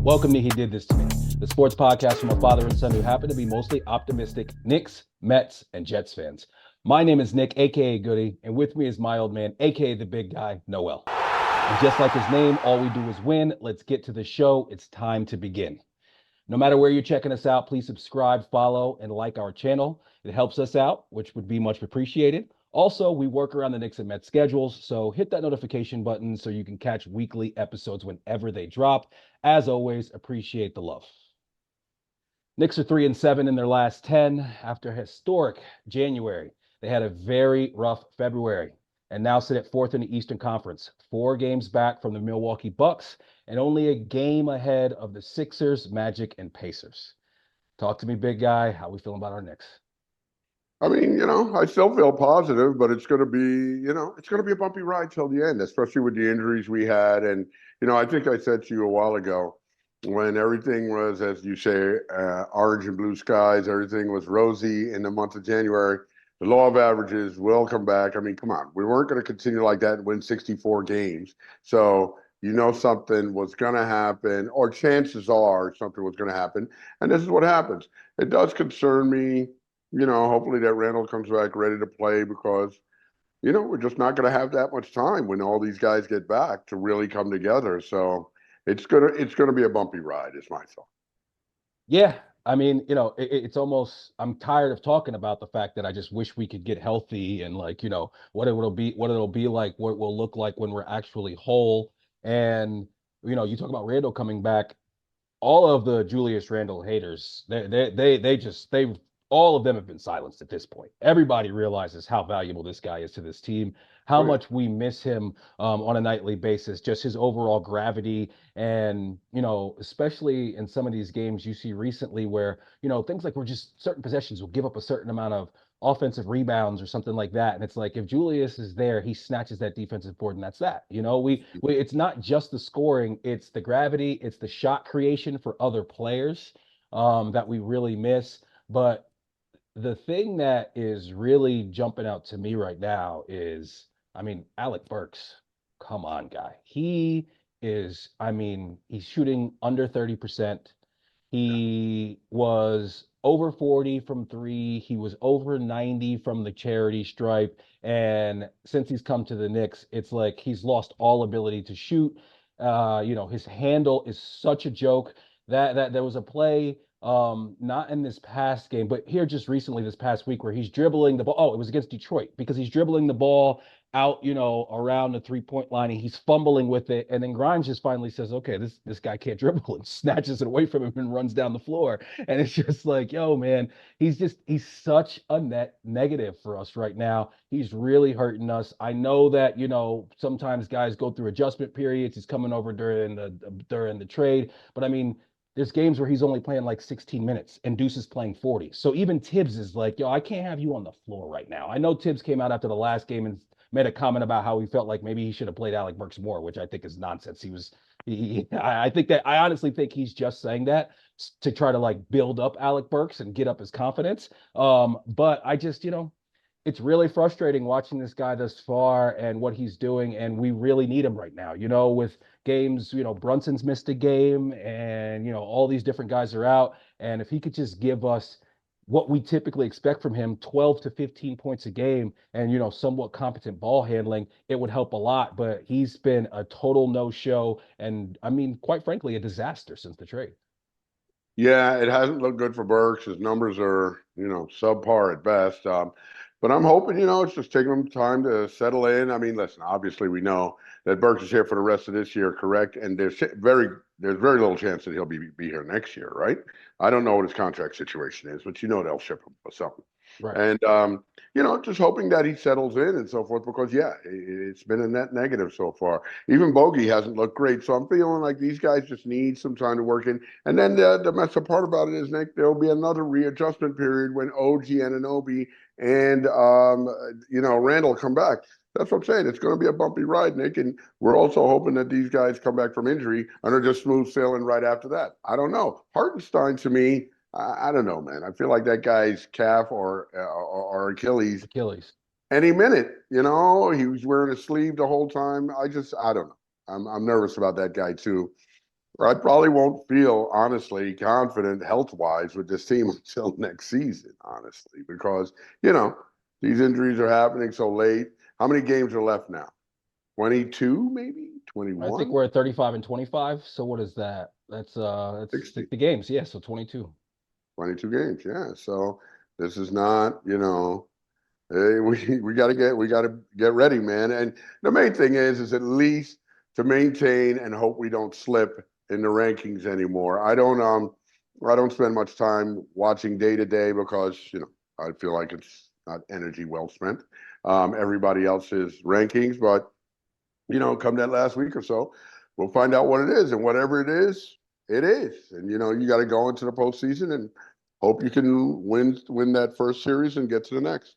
Welcome to He Did This to Me, the sports podcast from a father and son who happen to be mostly optimistic Knicks, Mets, and Jets fans. My name is Nick, aka Goody, and with me is my old man, aka the big guy, Noel. And just like his name, all we do is win. Let's get to the show. It's time to begin. No matter where you're checking us out, please subscribe, follow, and like our channel. It helps us out, which would be much appreciated. Also, we work around the Knicks and Mets schedules, so hit that notification button so you can catch weekly episodes whenever they drop. As always, appreciate the love. Knicks are 3-7 in their last 10 after a historic January. They had a very rough February and now sit at fourth in the Eastern Conference, 4 games back from the Milwaukee Bucks and only a game ahead of the Sixers, Magic, and Pacers. Talk to me, big guy. How we feeling about our Knicks? I mean, I still feel positive, but it's going to be, it's going to be a bumpy ride till the end, especially with the injuries we had. And, I think I said to you a while ago, when everything was, as you say, orange and blue skies, everything was rosy in the month of January. The law of averages will come back. I mean, come on, we weren't going to continue like that and win 64 games. So, something was going to happen, or chances are something was going to happen. And this is what happens. It does concern me. Hopefully that Randall comes back ready to play because, we're just not going to have that much time when all these guys get back to really come together. So it's gonna be a bumpy ride, is my thought. Yeah, I mean, it's almost I'm tired of talking about the fact that I just wish we could get healthy and like, what it'll be like, what it will look like when we're actually whole. And you talk about Randall coming back, all of the Julius Randle haters, they all of them have been silenced at this point. Everybody realizes how valuable this guy is to this team, how Oh yeah. much we miss him on a nightly basis, just his overall gravity. And, especially in some of these games you see recently where, things like we're just certain possessions will give up a certain amount of offensive rebounds or something like that. And it's like if Julius is there, he snatches that defensive board, and that's that. We it's not just the scoring, it's the gravity, it's the shot creation for other players that we really miss. But the thing that is really jumping out to me right now is, I mean, Alec Burks. Come on, guy. He's shooting under 30%. Yeah. He was over 40 from three. He was over 90 from the charity stripe. And since he's come to the Knicks, it's like he's lost all ability to shoot. His handle is such a joke. That there was a play, not in this past game, but here just recently this past week where he's dribbling the ball. Oh, it was against Detroit because he's dribbling the ball out, around the 3-point line, and he's fumbling with it. And then Grimes just finally says, okay, this guy can't dribble, and snatches it away from him and runs down the floor. And it's just like, yo, man, he's such a net negative for us right now. He's really hurting us. I know that, sometimes guys go through adjustment periods. He's coming over during the trade. But I mean, there's games where he's only playing like 16 minutes and Deuce is playing 40. So even Tibbs is like, yo, I can't have you on the floor right now. I know Tibbs came out after the last game and made a comment about how he felt like maybe he should have played Alec Burks more, which I think is nonsense. I honestly think he's just saying that to try to like build up Alec Burks and get up his confidence. But I just, it's really frustrating watching this guy thus far and what he's doing. And we really need him right now, with games, Brunson's missed a game and, all these different guys are out. And if he could just give us what we typically expect from him, 12 to 15 points a game and, somewhat competent ball handling, it would help a lot. But he's been a total no-show. And I mean, quite frankly, a disaster since the trade. Yeah, it hasn't looked good for Burks. His numbers are, subpar at best. But I'm hoping, it's just taking him time to settle in. I mean, listen, obviously we know that Burks is here for the rest of this year, correct? And there's very little chance that he'll be here next year, right? I don't know what his contract situation is, but they'll ship him for something. Right. And just hoping that he settles in and so forth, because yeah, it's been a net negative so far. Even Bogey hasn't looked great, so I'm feeling like these guys just need some time to work in. And then the messed up part about it is, Nick, there will be another readjustment period when OG Anunoby and Randall come back. That's what I'm saying. It's going to be a bumpy ride, Nick, and we're also hoping that these guys come back from injury and are just smooth sailing right after that. I don't know. Hartenstein, to me, I don't know, man. I feel like that guy's calf or Achilles Achilles. any minute. He was wearing a sleeve the whole time. I don't know. I'm nervous about that guy too. I probably won't feel honestly confident health wise with this team until next season, honestly, because you know these injuries are happening so late. How many games are left now? 22, maybe I think 21, we're at 35 and 25. So what is that? That's 60, 60 games. Yeah, so 22. 22 games. Yeah. So this is not, hey, we got to get ready, man. And the main thing is at least to maintain and hope we don't slip in the rankings anymore. I don't spend much time watching day to day because I feel like it's not energy well spent. Everybody else's rankings, but come that last week or so, we'll find out what it is, and whatever it is, it is. And you got to go into the postseason and hope you can win that first series and get to the next.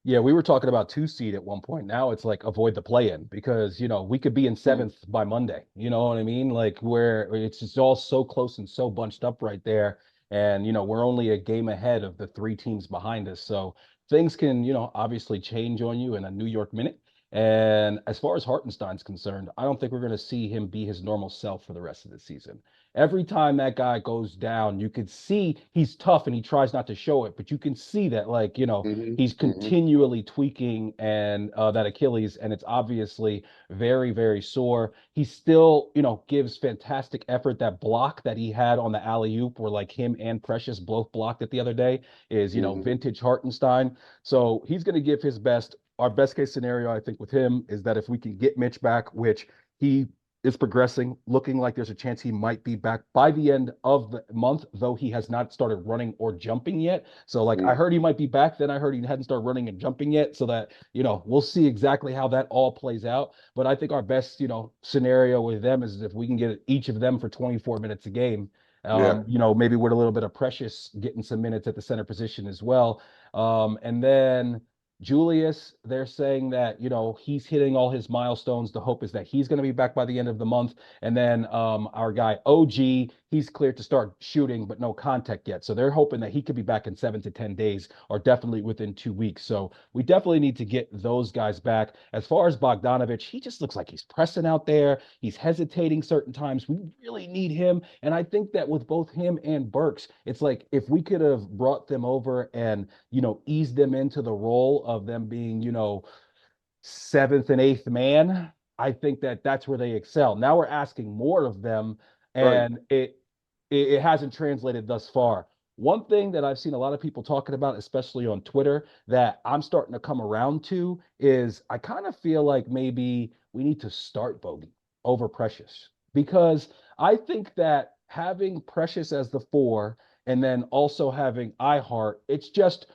Yeah, we were talking about two seed at one point. Now it's like avoid the play in because, we could be in seventh by Monday. You know what I mean? Like where it's just all so close and so bunched up right there. And, we're only a game ahead of the three teams behind us. So things can, obviously change on you in a New York minute. And as far as Hartenstein's concerned, I don't think we're going to see him be his normal self for the rest of the season. Every time that guy goes down, you could see he's tough and he tries not to show it, but you can see that, like, Hmm. he's Hmm. continually tweaking and that Achilles, and it's obviously very, very sore. He still, gives fantastic effort. That block that he had on the alley oop, where like him and Precious both blocked it the other day, is Hmm. vintage Hartenstein. So he's going to give his best. Our best case scenario, I think, with him is that if we can get Mitch back, which he is progressing, looking like there's a chance he might be back by the end of the month, though he has not started running or jumping yet. So, like, I heard he might be back. Then I heard he hadn't started running and jumping yet. So that, we'll see exactly how that all plays out. But I think our best, scenario with them is if we can get each of them for 24 minutes a game. Yeah. Maybe with a little bit of Precious getting some minutes at the center position as well. And then Julius, they're saying that, he's hitting all his milestones. The hope is that he's going to be back by the end of the month. And then our guy OG, he's cleared to start shooting, but no contact yet. So they're hoping that he could be back in 7 to 10 days, or definitely within 2 weeks. So we definitely need to get those guys back. As far as Bogdanovich, he just looks like he's pressing out there. He's hesitating certain times. We really need him. And I think that with both him and Burks, it's like if we could have brought them over and ease them into the role of them being, seventh and eighth man, I think that that's where they excel. Now we're asking more of them, Right. and it hasn't translated thus far. One thing that I've seen a lot of people talking about, especially on Twitter, that I'm starting to come around to is I kind of feel like maybe we need to start Bogey over Precious, because I think that having Precious as the four and then also having iHeart, it's just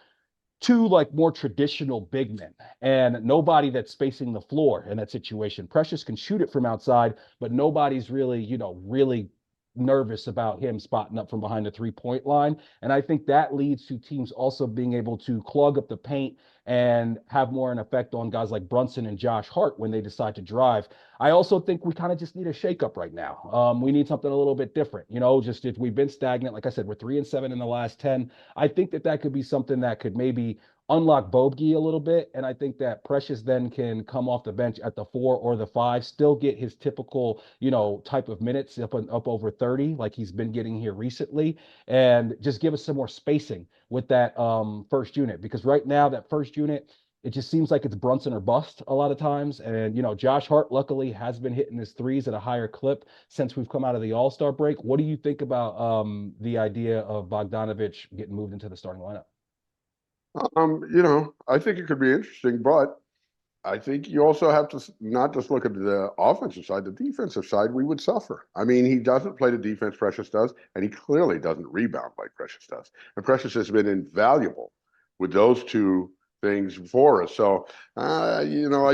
two like more traditional big men and nobody that's spacing the floor in that situation. Precious can shoot it from outside, but nobody's really, really nervous about him spotting up from behind the 3 point line. And I think that leads to teams also being able to clog up the paint and have more an effect on guys like Brunson and Josh Hart when they decide to drive. I also think we kind of just need a shakeup right now. We need something a little bit different. Just if we've been stagnant, like I said, we're 3-7 in the last 10. I think that that could be something that could maybe unlock Bogey a little bit. And I think that Precious then can come off the bench at the 4 or the 5, still get his typical, type of minutes up over 30, like he's been getting here recently, and just give us some more spacing with that first unit. Because right now, that first unit, it just seems like it's Brunson or bust a lot of times. And, Josh Hart, luckily, has been hitting his threes at a higher clip since we've come out of the All-Star break. What do you think about the idea of Bogdanovich getting moved into the starting lineup? I think it could be interesting, but I think you also have to not just look at the offensive side, the defensive side, we would suffer. I mean, he doesn't play the defense Precious does, and he clearly doesn't rebound like Precious does. And Precious has been invaluable with those two things for us. So, I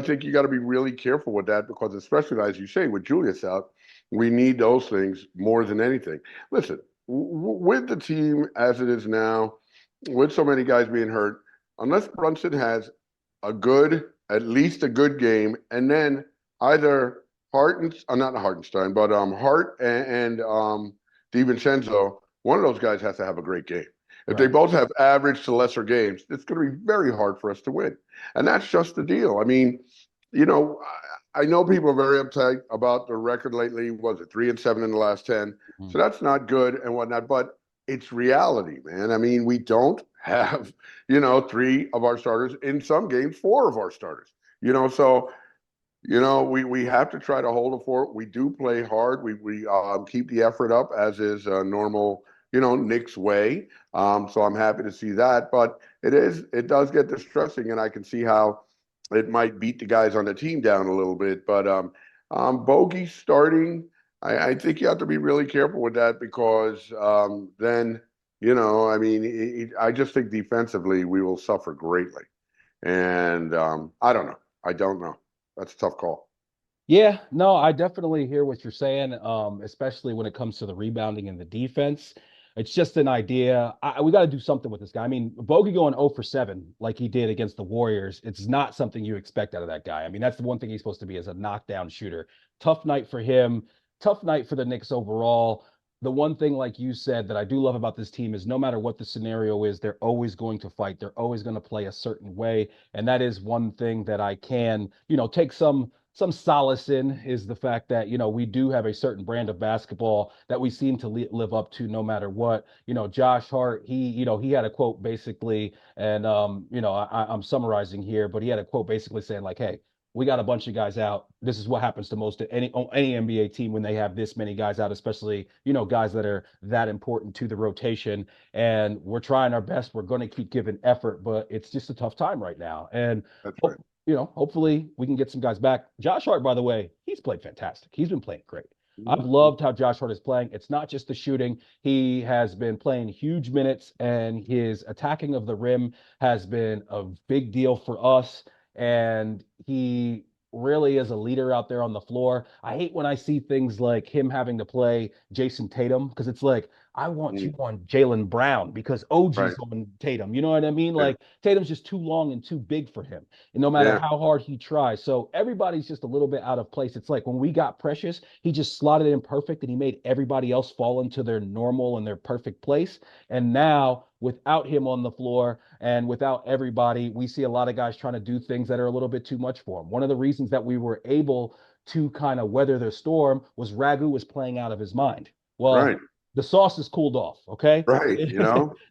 think you got to be really careful with that because, especially as you say, with Julius out, we need those things more than anything. Listen, with the team as it is now, with so many guys being hurt, unless Brunson has at least a good game, and then either not Hartenstein, but Hart and DiVincenzo, one of those guys has to have a great game. If they Right. both have average to lesser games, it's going to be very hard for us to win, and that's just the deal. I mean, you know, I know people are very uptight about the record lately. Was it 3-7 in the last 10? Mm. So that's not good and whatnot, but it's reality, man. I mean, we don't have, three of our starters, in some games, four of our starters. So we have to try to hold the fort. We do play hard. We keep the effort up, as is normal, Knicks way. So I'm happy to see that. But it does get distressing, and I can see how it might beat the guys on the team down a little bit. But Bogey starting, I think you have to be really careful with that because then, I mean, I just think defensively we will suffer greatly. And I don't know. I don't know. That's a tough call. Yeah, no, I definitely hear what you're saying, especially when it comes to the rebounding and the defense. It's just an idea. We got to do something with this guy. I mean, Bogey going 0 for 7 like he did against the Warriors, it's not something you expect out of that guy. I mean, that's the one thing he's supposed to be as a knockdown shooter. Tough night for him. Tough night for the Knicks overall. The one thing, like you said, that I do love about this team is no matter what the scenario is, they're always going to fight. They're always going to play a certain way. And that is one thing that I can, take some solace in is the fact that we do have a certain brand of basketball that we seem to live up to no matter what. Josh Hart, he had a quote basically, and I'm summarizing here, but he had a quote basically saying like, "Hey, we got a bunch of guys out. This is what happens to most any NBA team when they have this many guys out, especially guys that are that important to the rotation. And we're trying our best. We're going to keep giving effort, but it's just a tough time right now. And That's right. hopefully we can get some guys back. Josh Hart, by the way, he's played fantastic. He's been playing great. I've Mhm. loved how Josh Hart is playing. It's not just the shooting. He has been playing huge minutes, and his attacking of the rim has been a big deal for us. And he really is a leader out there on the floor. I hate when I see things like him having to play Jason Tatum because it's like, I want you Mhm. on Jalen Brown because OG's Right. on Tatum. You know what I mean? Yeah. Like Tatum's just too long and too big for him. And no matter Yeah. how hard he tries. So everybody's just a little bit out of place. It's like when we got Precious, he just slotted in perfect and he made everybody else fall into their normal and their perfect place. And now, without him on the floor and without everybody, we see a lot of guys trying to do things that are a little bit too much for him. One of the reasons that we were able to kind of weather the storm was Ragu was playing out of his mind. Well, Right. the sauce is cooled off, okay? Right.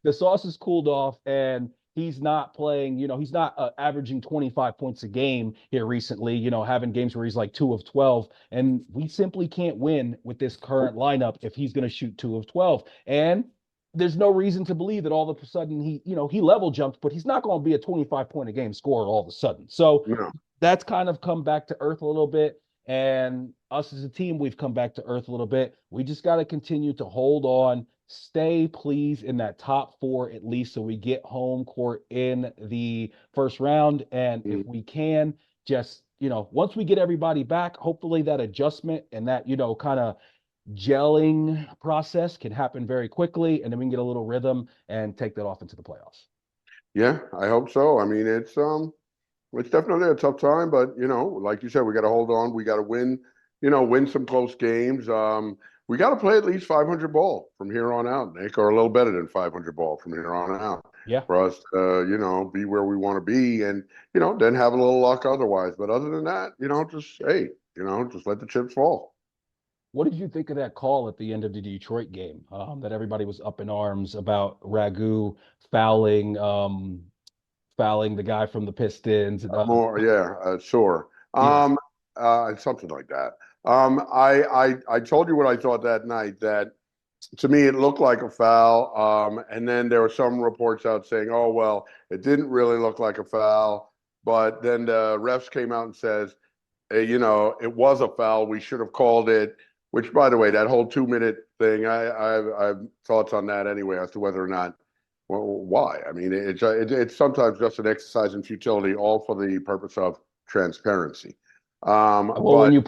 The sauce is cooled off, and he's not playing, he's not averaging 25 points a game here recently, having games where he's like 2 of 12. And we simply can't win with this current lineup if he's going to shoot 2 of 12. And there's no reason to believe that all of a sudden he level jumped, but he's not going to be a 25-point a game scorer all of a sudden. So No. that's kind of come back to earth a little bit. And us as a team, we've come back to earth a little bit. We just got to continue to hold on, stay please in that top four at least, so we get home court in the first round. And if Mhm. we can, just once we get everybody back, hopefully that adjustment and that kind of gelling process can happen very quickly, and then we can get a little rhythm and take that off into the playoffs. Yeah, I hope so. I mean, it's definitely a tough time, but like you said, we got to hold on. We got to win, win some close games. We got to play at least 500 ball from here on out, Nick, or a little better than 500 ball from here on out Yeah. for us to, be where we want to be and, then have a little luck otherwise. But other than that, just, hey, just let the chips fall. What did you think of that call at the end of the Detroit game? That everybody was up in arms about Ragu fouling, fouling the guy from the Pistons. More, yeah, sure. Yeah, Something like that. I told you what I thought that night. That to me it looked like a foul. And then there were some reports out saying, "Oh well, it didn't really look like a foul." But then the refs came out and says, it was a foul. We should have called it. Which, by the way, that whole 2 minute thing, I have thoughts on that anyway as to whether or not. Well, why? I mean, it's sometimes just an exercise in futility, all for the purpose of transparency. well, But when you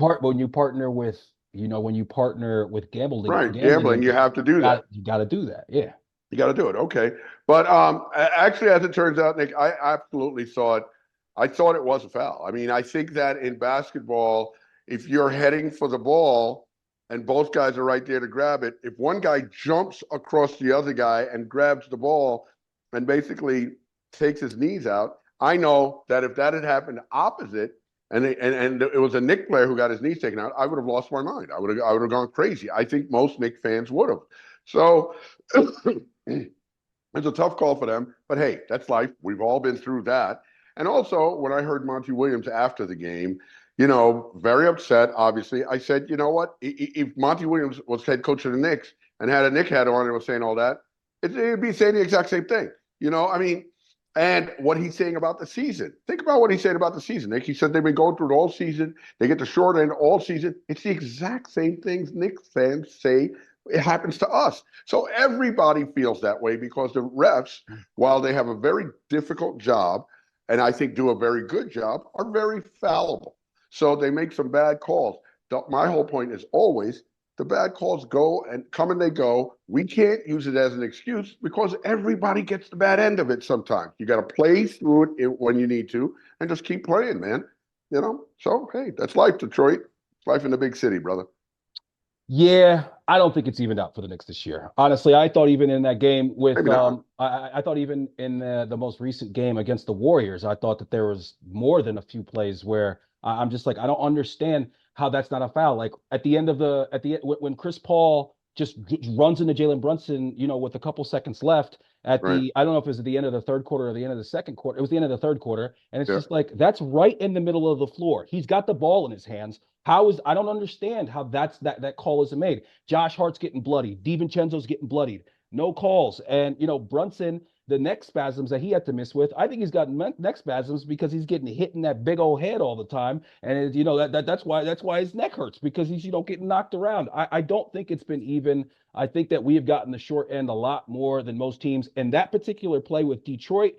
partner with when you partner with right, gambling gambling, you interests, have to do that. you got to do that. Yeah, You got to do it. Okay. But actually, as it turns out, Nick, I absolutely thought it was a foul. I mean, I think that in basketball, if you're heading for the ball and both guys are right there to grab it, if one guy jumps across the other guy and grabs the ball and basically takes his knees out, I know that if that had happened opposite and it was a Knicks player who got his knees taken out, I would have lost my mind. I would have gone crazy. I think most Knicks fans would have. So it's a tough call for them, but hey, that's life. We've all been through that. And also, when I heard Monty Williams after the game, very upset, obviously, I said, you know what? If Monty Williams was head coach of the Knicks and had a Knick hat on and was saying all that, it'd be saying the exact same thing. I mean, and what he's saying about the season. Think about what he said about the season, Nick. He said they've been going through it all season. They get the short end all season. It's the exact same things Knicks fans say it happens to us. So everybody feels that way because the refs, while they have a very difficult job, and I think do a very good job, are very fallible. So they make some bad calls. My whole point is always the bad calls go and come and they go. We can't use it as an excuse because everybody gets the bad end of it sometimes. You got to play through it when you need to and just keep playing, man. So, hey, that's life, Detroit. It's life in the big city, brother. Yeah, I don't think it's evened out for the Knicks this year. Honestly, I thought even in that game with Maybe not. I thought even in the most recent game against the Warriors, I thought that there was more than a few plays where I'm just like, I don't understand how that's not a foul. Like at the end of the at the when Chris Paul just runs into Jalen Brunson, with a couple seconds left at Right. I don't know if it was at the end of the third quarter or the end of the second quarter. It was the end of the third quarter, and it's Yeah. just like that's right in the middle of the floor. He's got the ball in his hands. I don't understand how that call isn't made. Josh Hart's getting bloodied. DiVincenzo's getting bloodied. No calls. And Brunson, the neck spasms that he had to miss with, I think he's got neck spasms because he's getting hit in that big old head all the time. And that's why his neck hurts because he's getting knocked around. I don't think it's been even. I think that we have gotten the short end a lot more than most teams. And that particular play with Detroit,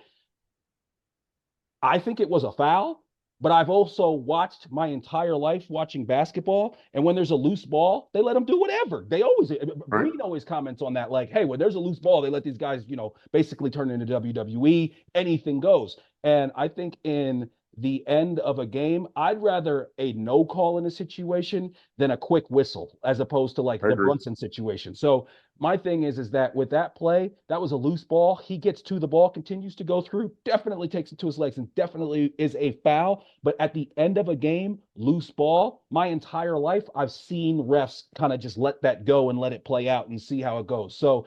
I think it was a foul, but I've also watched my entire life watching basketball. And when there's a loose ball, they let them do whatever. They always, Right. Green always comments on that, like, hey, when there's a loose ball, they let these guys, basically turn into WWE. Anything goes. And I think in the end of a game, I'd rather a no call in a situation than a quick whistle, as opposed to like I the agree. Brunson situation. So my thing is that with that play, that was a loose ball. He gets to the ball, continues to go through, definitely takes it to his legs, and definitely is a foul. But at the end of a game, loose ball, my entire life, I've seen refs kind of just let that go and let it play out and see how it goes. So,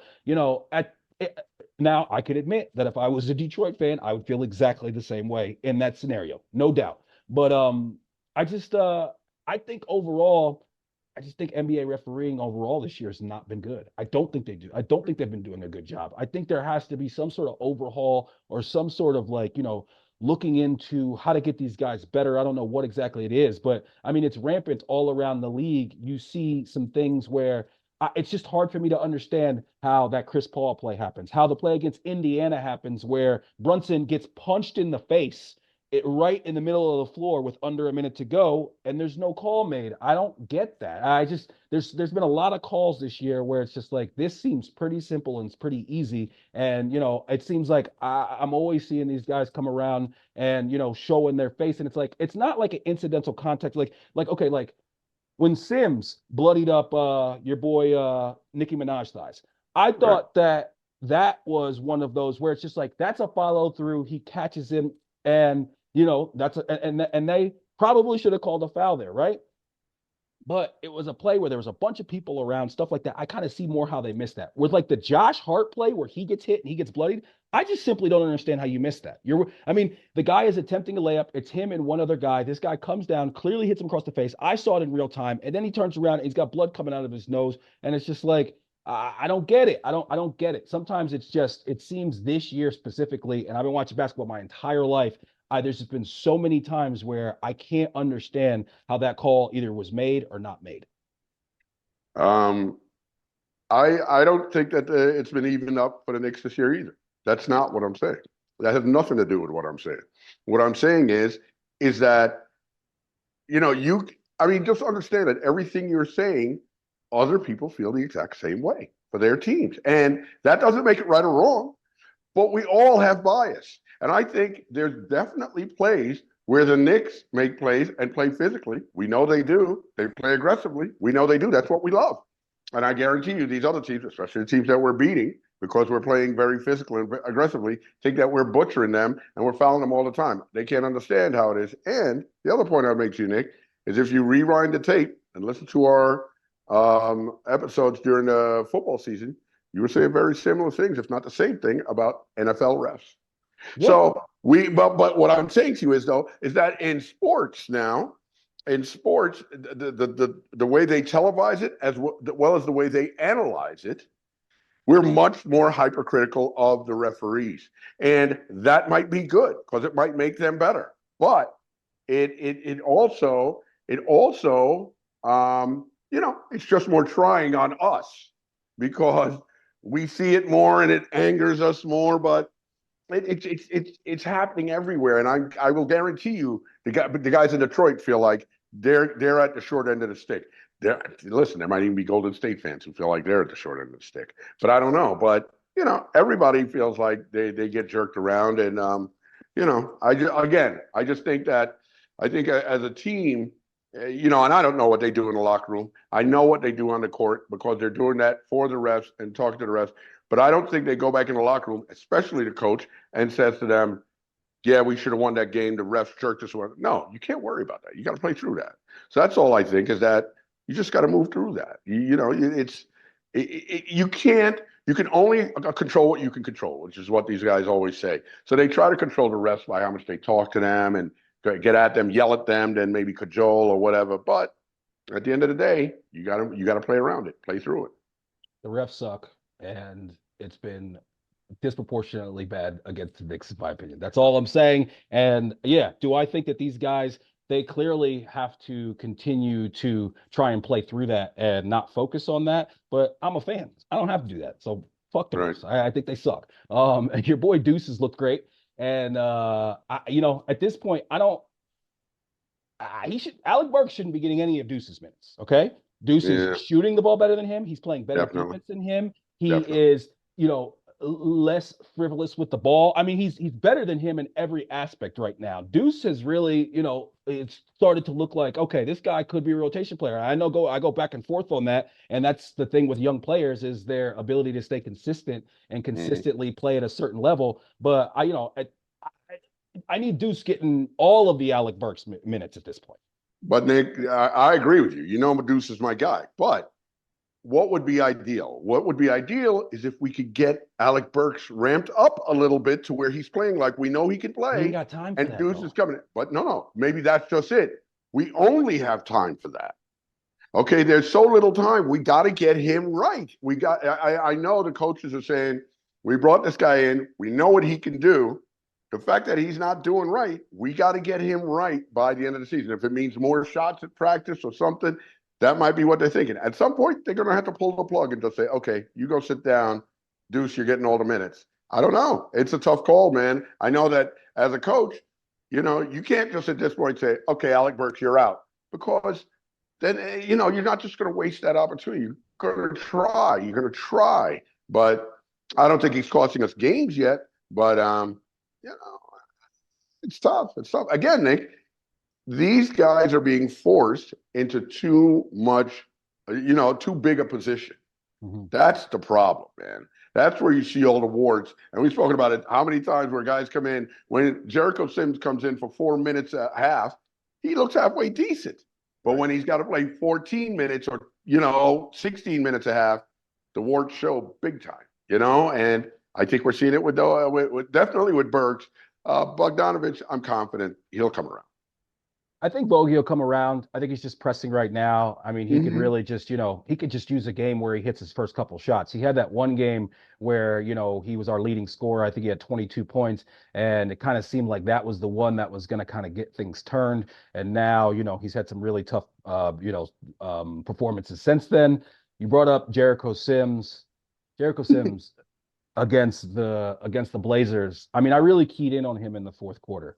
now I can admit that if I was a Detroit fan, I would feel exactly the same way in that scenario, no doubt. But I just I think overall, I just think NBA refereeing overall this year has not been good. I don't think they do. I don't think they've been doing a good job. I think there has to be some sort of overhaul or some sort of like, looking into how to get these guys better. I don't know what exactly it is, but I mean, it's rampant all around the league. You see some things where it's just hard for me to understand how that Chris Paul play happens, how the play against Indiana happens, where Brunson gets punched in the face right in the middle of the floor with under a minute to go, and there's no call made. I don't get that. I just there's been a lot of calls this year where it's just like this seems pretty simple and it's pretty easy, and it seems like I'm always seeing these guys come around and showing their face, and it's not like an incidental contact, like okay, like when Sims bloodied up your boy Nicki Minaj thighs. I Right. thought that was one of those where it's just like that's a follow through. He catches him, and that's and they probably should have called a foul there, right? But it was a play where there was a bunch of people around, stuff like that. I kind of see more how they missed that. With like the Josh Hart play where he gets hit and he gets bloodied, I just simply don't understand how you missed that. I mean, the guy is attempting a layup. It's him and one other guy. This guy comes down, clearly hits him across the face. I saw it in real time, and then he turns around and he's got blood coming out of his nose, and it's just like I don't get it. I don't get it. Sometimes it seems this year specifically, and I've been watching basketball my entire life. There's just been so many times where I can't understand how that call either was made or not made. Um, I don't think that it's been evened up for the Knicks this year either. That's not what I'm saying. That has nothing to do with what I'm saying. What I'm saying is that you. I mean, just understand that everything you're saying, other people feel the exact same way for their teams, and that doesn't make it right or wrong. But we all have bias, and I think there's definitely plays where the Knicks make plays and play physically. We know they do. They play aggressively. We know they do. That's what we love. And I guarantee you, these other teams, especially the teams that we're beating, because we're playing very physical and aggressively, think that we're butchering them and we're fouling them all the time. They can't understand how it is. And the other point I'll make to you, Nick, is if you rewind the tape and listen to our episodes during the football season, you would say very similar things, if not the same thing, about NFL refs. Yeah. So but what I'm saying to you is though, is that in sports now, in sports, the way they televise it as well as the way they analyze it, we're much more hypercritical of the referees, and that might be good because it might make them better. But it also it's just more trying on us because we see it more and it angers us more. But it's happening everywhere, and I will guarantee you the guys in Detroit feel like they're at the short end of the stick. Listen, there might even be Golden State fans who feel like they're at the short end of the stick, but I don't know. But everybody feels like they get jerked around, and I just think that I think as a team, and I don't know what they do in the locker room. I know what they do on the court because they're doing that for the refs and talking to the refs. But I don't think they go back in the locker room, especially the coach, and says to them, yeah, we should have won that game. The refs jerked us. No, you can't worry about that. You got to play through that. So that's all I think is that you just got to move through that. You can't. You can only control what you can control, which is what these guys always say. So they try to control the refs by how much they talk to them and get at them, yell at them, then maybe cajole or whatever. But at the end of the day, you gotta play around it, play through it. The refs suck, and it's been disproportionately bad against the Knicks, in my opinion. That's all I'm saying. And yeah, do I think that these guys, they clearly have to continue to try and play through that and not focus on that? But I'm a fan. I don't have to do that. So fuck the Right. refs. I think they suck. And your boy Deuce has looked great. And at this point, I don't. He should. Alec Burks shouldn't be getting any of Deuce's minutes. Okay, Deuce is Yeah, shooting the ball better than him. He's playing better definitely. defense than him. He Definitely. is, less frivolous with the ball. I mean, he's better than him in every aspect right now. Deuce has really, it's started to look like, okay, this guy could be a rotation player. I go back and forth on that, and that's the thing with young players is their ability to stay consistent and Mhm. consistently play at a certain level. But I need Deuce getting all of the Alec Burks minutes at this point. But Nick, I agree with you. Meduse is my guy. But what would be ideal? What would be ideal is if we could get Alec Burks ramped up a little bit to where he's playing like we know he can We ain't play, got time for and that Deuce is though. coming in. But no, maybe that's just it. We only have time for that. Okay, there's so little time. We got to get him right. I know the coaches are saying we brought this guy in. We know what he can do. The fact that he's not doing right, we got to get him right by the end of the season. If it means more shots at practice or something, that might be what they're thinking. At some point, they're going to have to pull the plug and just say, okay, you go sit down. Deuce, you're getting all the minutes. I don't know. It's a tough call, man. I know that as a coach, you can't just at this point say, okay, Alec Burks, you're out. Because then you're not just going to waste that opportunity. You're going to try. You're going to try, but I don't think he's costing us games yet. But you know, it's tough. It's tough. Again, Nick, these guys are being forced into too much, too big a position. Mhm. That's the problem, man. That's where you see all the warts. And we've spoken about it. How many times where guys come in when Jericho Sims comes in for 4 minutes a half, he looks halfway decent. But Right. when he's got to play 14 minutes or 16 minutes a half, the warts show big time. And I think we're seeing it with definitely with Burks. Bogdanovich, I'm confident he'll come around. I think Bogey will come around. I think he's just pressing right now. I mean, he could Mm-hmm. really just, he could just use a game where he hits his first couple shots. He had that one game where, he was our leading scorer. I think he had 22 points, and it kind of seemed like that was the one that was going to kind of get things turned. And now, he's had some really tough, performances since then. You brought up Jericho Sims. Jericho Sims against the Blazers. I mean, I really keyed in on him in the fourth quarter.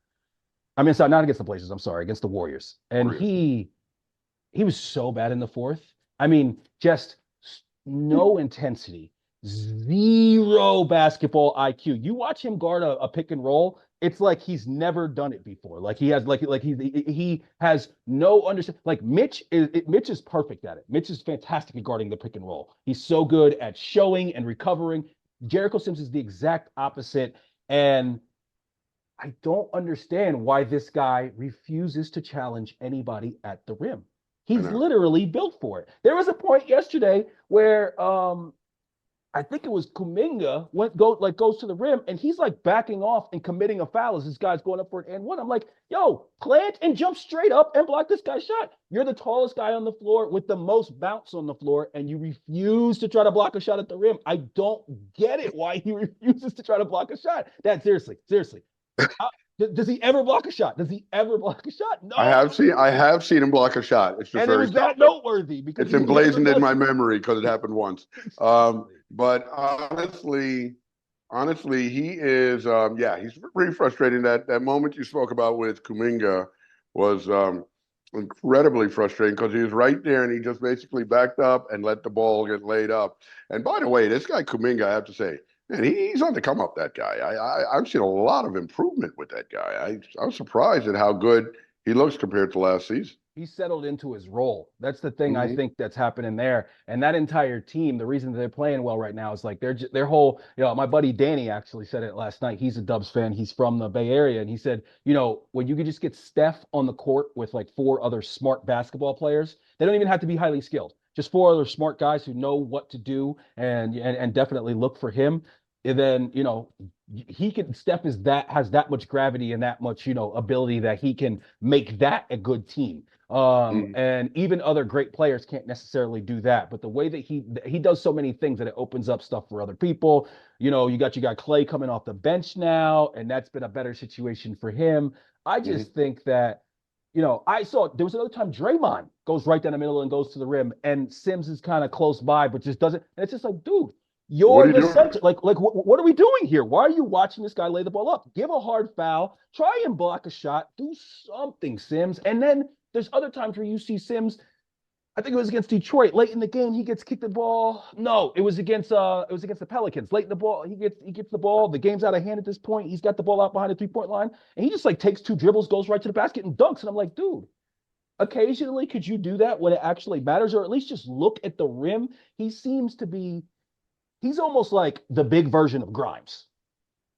I mean, sorry, not against the Blazers. I'm sorry, against the Warriors. And Warriors. he was so bad in the fourth. I mean, just no intensity, zero basketball IQ. You watch him guard a pick and roll, it's like he's never done it before. Like he has he has no understanding. Like Mitch is perfect at it. Mitch is fantastic at guarding the pick and roll. He's so good at showing and recovering. Jericho Sims is the exact opposite. And I don't understand why this guy refuses to challenge anybody at the rim. I He's know. literally built for it. There was a point yesterday where I think it was Kuminga goes to the rim and he's like backing off and committing a foul as this guy's going up for an and one. I'm like, yo, plant and jump straight up and block this guy's shot. You're the tallest guy on the floor with the most bounce on the floor, and you refuse to try to block a shot at the rim. I don't get it why he refuses to try to block a shot. That seriously. Uh, does he ever block a shot? Does he ever block a shot? No. I have seen him block a shot. It's just And it very was that seldom. noteworthy because It's he never emblazoned in does my it. memory because it happened once. Exactly. But honestly, he is. Yeah, he's pretty frustrating. That moment you spoke about with Kuminga was incredibly frustrating because he was right there and he just basically backed up and let the ball get laid up. And by the way, this guy Kuminga, I have to say, man, he's on the come up. That guy, I've seen a lot of improvement with that guy. I was surprised at how good he looks compared to last season. He's settled into his role. That's the thing I Hmm. think that's happening there. And that entire team, the reason they're playing well right now is like their whole, my buddy Danny actually said it last night. He's a Dubs fan. He's from the Bay Area. And he said, when you could just get Steph on the court with like four other smart basketball players, they don't even have to be highly skilled. Just four other smart guys who know what to do and definitely look for him. And then, he can Steph has that much gravity and that much, ability that he can make that a good team. Hmm. And even other great players can't necessarily do that. But the way that he does so many things that it opens up stuff for other people. You got Clay coming off the bench now, and that's been a better situation for him. I Hmm. just think that, I saw there was another time Draymond goes right down the middle and goes to the rim, and Sims is kind of close by, but just doesn't. And it's just like, dude, What you're are you the doing? center. Like what are we doing here? Why are you watching this guy lay the ball up? Give a hard foul, try and block a shot, do something, Sims. And then there's other times where you see Sims. I think it was against Detroit late in the game. He gets kicked the ball. No, it was against the Pelicans late in the ball. He gets the ball. The game's out of hand at this point. He's got the ball out behind the 3 point line, and he just like takes two dribbles, goes right to the basket, and dunks. And I'm like, dude, occasionally could you do that when it actually matters, or at least just look at the rim? He seems to be. He's almost like the big version of Grimes,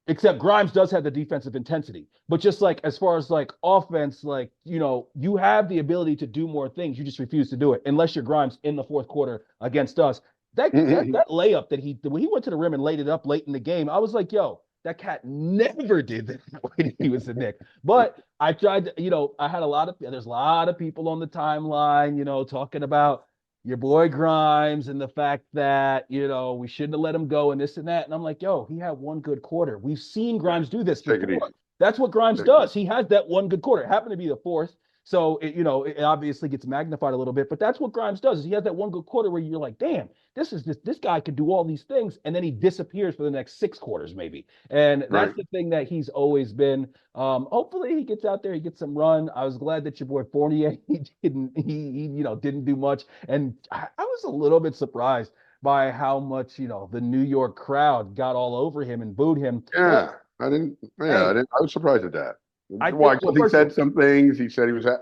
except Grimes does have the defensive intensity. But just like as far as like offense, like, you have the ability to do more things. You just refuse to do it unless you're Grimes in the fourth quarter against us. That layup that when he went to the rim and laid it up late in the game, I was like, yo, that cat never did that when he was a Nick. But I tried to, I had there's a lot of people on the timeline, talking about your boy Grimes and the fact that, we shouldn't have let him go and this and that. And I'm like, yo, he had one good quarter. We've seen Yeah, Grimes do this take it before. easy. That's what Grimes Take it does. He has that one good quarter. It happened to be the fourth. So it obviously gets magnified a little bit, but that's what Grimes does. Is he has that one good quarter where you're like, damn, this guy could do all these things, and then he disappears for the next 6 quarters maybe. And that's right. the thing that he's always been. Hopefully he gets out there, he gets some run. I was glad that your boy Fournier he didn't do much, and I was a little bit surprised by how much the New York crowd got all over him and booed him. But Yeah, I didn't. Yeah, I hey, didn't. I was surprised at that. I Why? think, well, Because he first of said all, some things. He said he was at.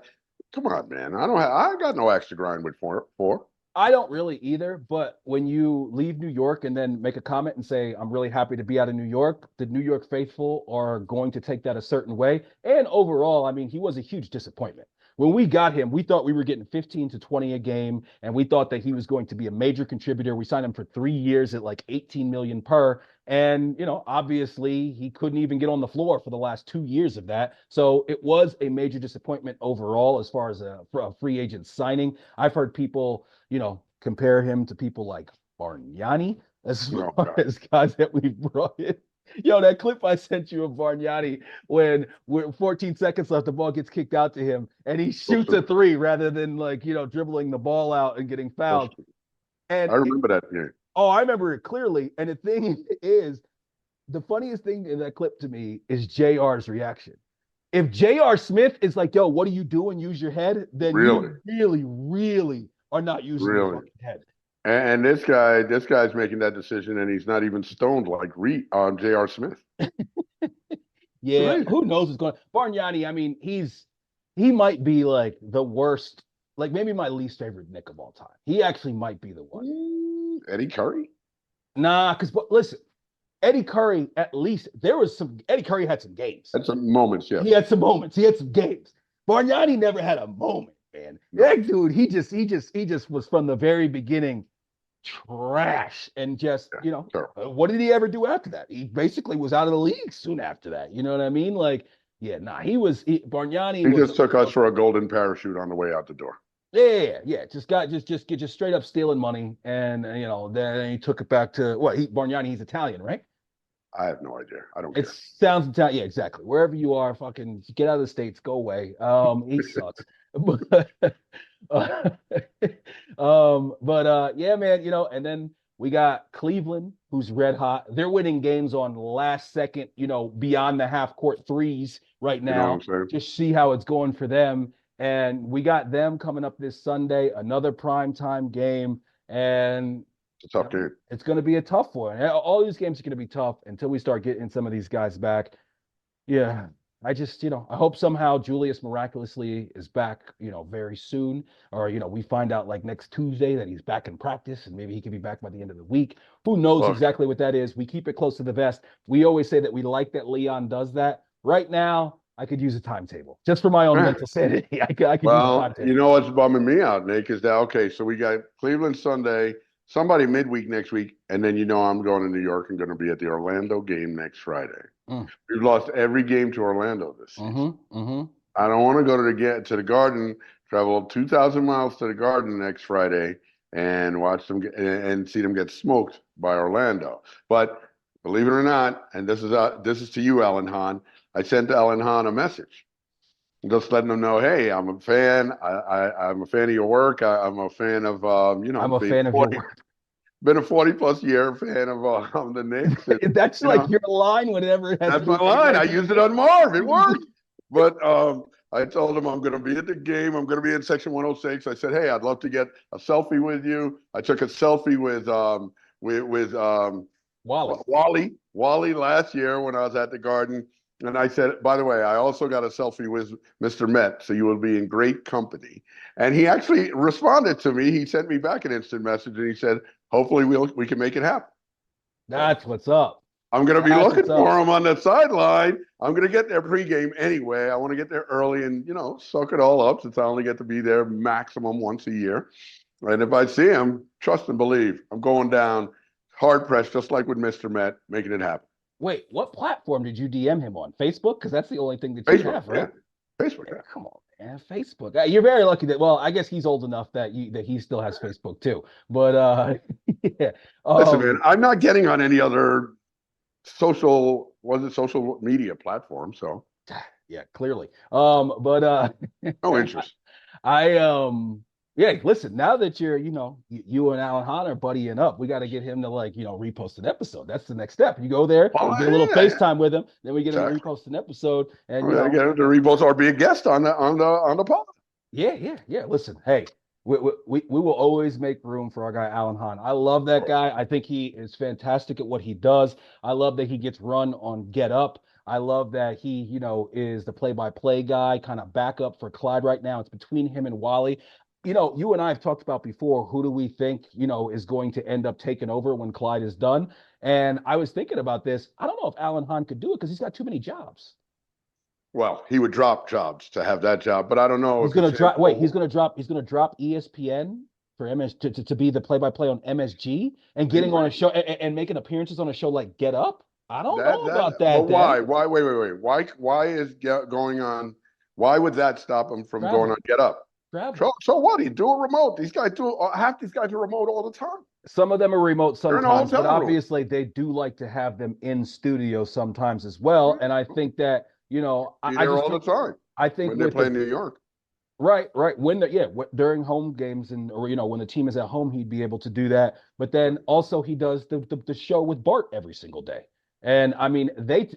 Come on, man. I got no axe to grind with for. I don't really either, but when you leave New York and then make a comment and say, I'm really happy to be out of New York, the New York faithful are going to take that a certain way. And overall, I mean, he was a huge disappointment. When we got him, we thought we were getting 15 to 20 a game, and we thought that he was going to be a major contributor. We signed him for 3 years at like 18 million per. And, obviously he couldn't even get on the floor for the last 2 years of that. So it was a major disappointment overall as far as a free agent signing. I've heard people compare him to people like Bargnani as No, far God. as guys that we brought in. That clip I sent you of Bargnani when with 14 seconds left, the ball gets kicked out to him and he So shoots a stupid. three rather than like, dribbling the ball out and getting So fouled. stupid. And I remember that game. I remember it clearly. And the thing is, the funniest thing in that clip to me is JR's reaction. If J.R. Smith is like, yo, what are you doing? Use your head, then Really, you really, really are not using your really. fucking head. And this guy's making that decision, and he's not even stoned like J.R. Smith. It's Yeah, amazing. who knows what's going on? Bargnani, I mean, he might be like the worst, like maybe my least favorite Nick of all time. He actually might be the one. Eddie Curry. Nah, because listen, Eddie Curry, at least there was some. Eddie Curry had some games. At some moments, He yes. had some moments. He had some games. Bargnani never had a moment, man. No. That dude, he just was from the very beginning trash and just, Yeah. Terrible. what did he ever do after that? He basically was out of the league soon after that. You know what I mean? Like, yeah, nah, Bargnani He was, just took us for a golden parachute on the way out the door. yeah, just straight up stealing money. And, then he took it back to Bargnani, he's Italian, right? I have no idea. I don't It care. sounds Italian. Yeah, exactly. Wherever you are, fucking get out of the States, go away. He sucks. But uh, yeah, man, and then we got Cleveland, who's red hot. They're winning games on last second, beyond the half court threes right You know what now. I'm saying? Just see how it's going for them. And we got them coming up this Sunday, another prime time game. And It's a tough game. it's going to be a tough one. All these games are going to be tough until we start getting some of these guys back. Yeah, I just, I hope somehow Julius miraculously is back, very soon. Or, we find out like next Tuesday that he's back in practice and maybe he can be back by the end of the week. Who knows Look, exactly what that is? We keep it close to the vest. We always say that we like that Leon does that. Right now, I could use a timetable just for my own mental sanity. I could use a well, you timetable. know what's bumming me out, Nick, is that okay? So we got Cleveland Sunday, somebody midweek next week, and then I'm going to New York and going to be at the Orlando game next Friday. Mm, We've lost every game to Orlando this season. mm-hmm. I don't want to go to the Garden, travel 2,000 miles to the Garden next Friday, and watch them and see them get smoked by Orlando. But believe it or not, and this is to you, Alan Hahn. I sent Alan Hahn a message, just letting him know, hey, I'm a fan. I'm a fan of your work. I'm a fan of I'm a fan of your work. been a 40 plus year fan of the Knicks. And, That's like your line whenever it has to that's do my with the line. I Knicks. used it on Marv. It worked. But I told him I'm going to be at the game. I'm going to be in section 106. I said, hey, I'd love to get a selfie with you. I took a selfie with Wally. Wally last year when I was at the Garden. And I said, by the way, I also got a selfie with Mr. Met, so you will be in great company. And he actually responded to me. He sent me back an instant message, and he said, hopefully we can make it happen. So That's what's up. I'm going to be That's looking what's up. for him on the sideline. I'm going to get there pregame anyway. I want to get there early and, suck it all up since I only get to be there maximum once a year. And if I see him, trust and believe, I'm going down hard pressed, just like with Mr. Met, making it happen. Wait, what platform did you DM him on? Facebook? Because that's the only thing that you Facebook, have, yeah. right? Facebook, Yeah, yeah. come on, man. Facebook. You're very lucky that. Well, I guess he's old enough that he still has Facebook too. But yeah. Listen, man, I'm not getting on any other social media platform, so Yeah, clearly. But no interest. I yeah, listen, now that you and Alan Hahn are buddying up, we got to get him to repost an episode. That's the next step. You go there, Oh, you get a little yeah, yeah. FaceTime with him, then we get him to Exactly. repost an episode and I'm gonna get him to repost or be a guest on the pod. yeah. Listen, hey, we will always make room for our guy Alan Hahn. I love that guy. I think he is fantastic at what he does. I love that he gets run on Get Up. I love that he, is the play-by-play guy, kind of backup for Clyde right now. It's between him and Wally. You and I have talked about before, who do we think, is going to end up taking over when Clyde is done? And I was thinking about this. I don't know if Alan Hahn could do it because he's got too many jobs. Well, he would drop jobs to have that job, but I don't know He's if it's gonna him. drop. Wait, he's gonna drop ESPN for MS to be the play-by-play on MSG and He getting on a might. show and making appearances on a show like Get Up. I don't That know that about but that, why? Dad. Why wait. Why is going on? Why would that stop him from going on Travel, Get Up? travel. So what? He do a remote. These guys do half these guys are remote all the time. Some of them are remote They're in a sometimes, but hotel room. obviously they do like to have them in studio sometimes as well. And I think that Be I there just all the think time when they with play the in New York. right when during home games or when the team is at home he'd be able to do that. But then also he does the show with Bart every single day. And I mean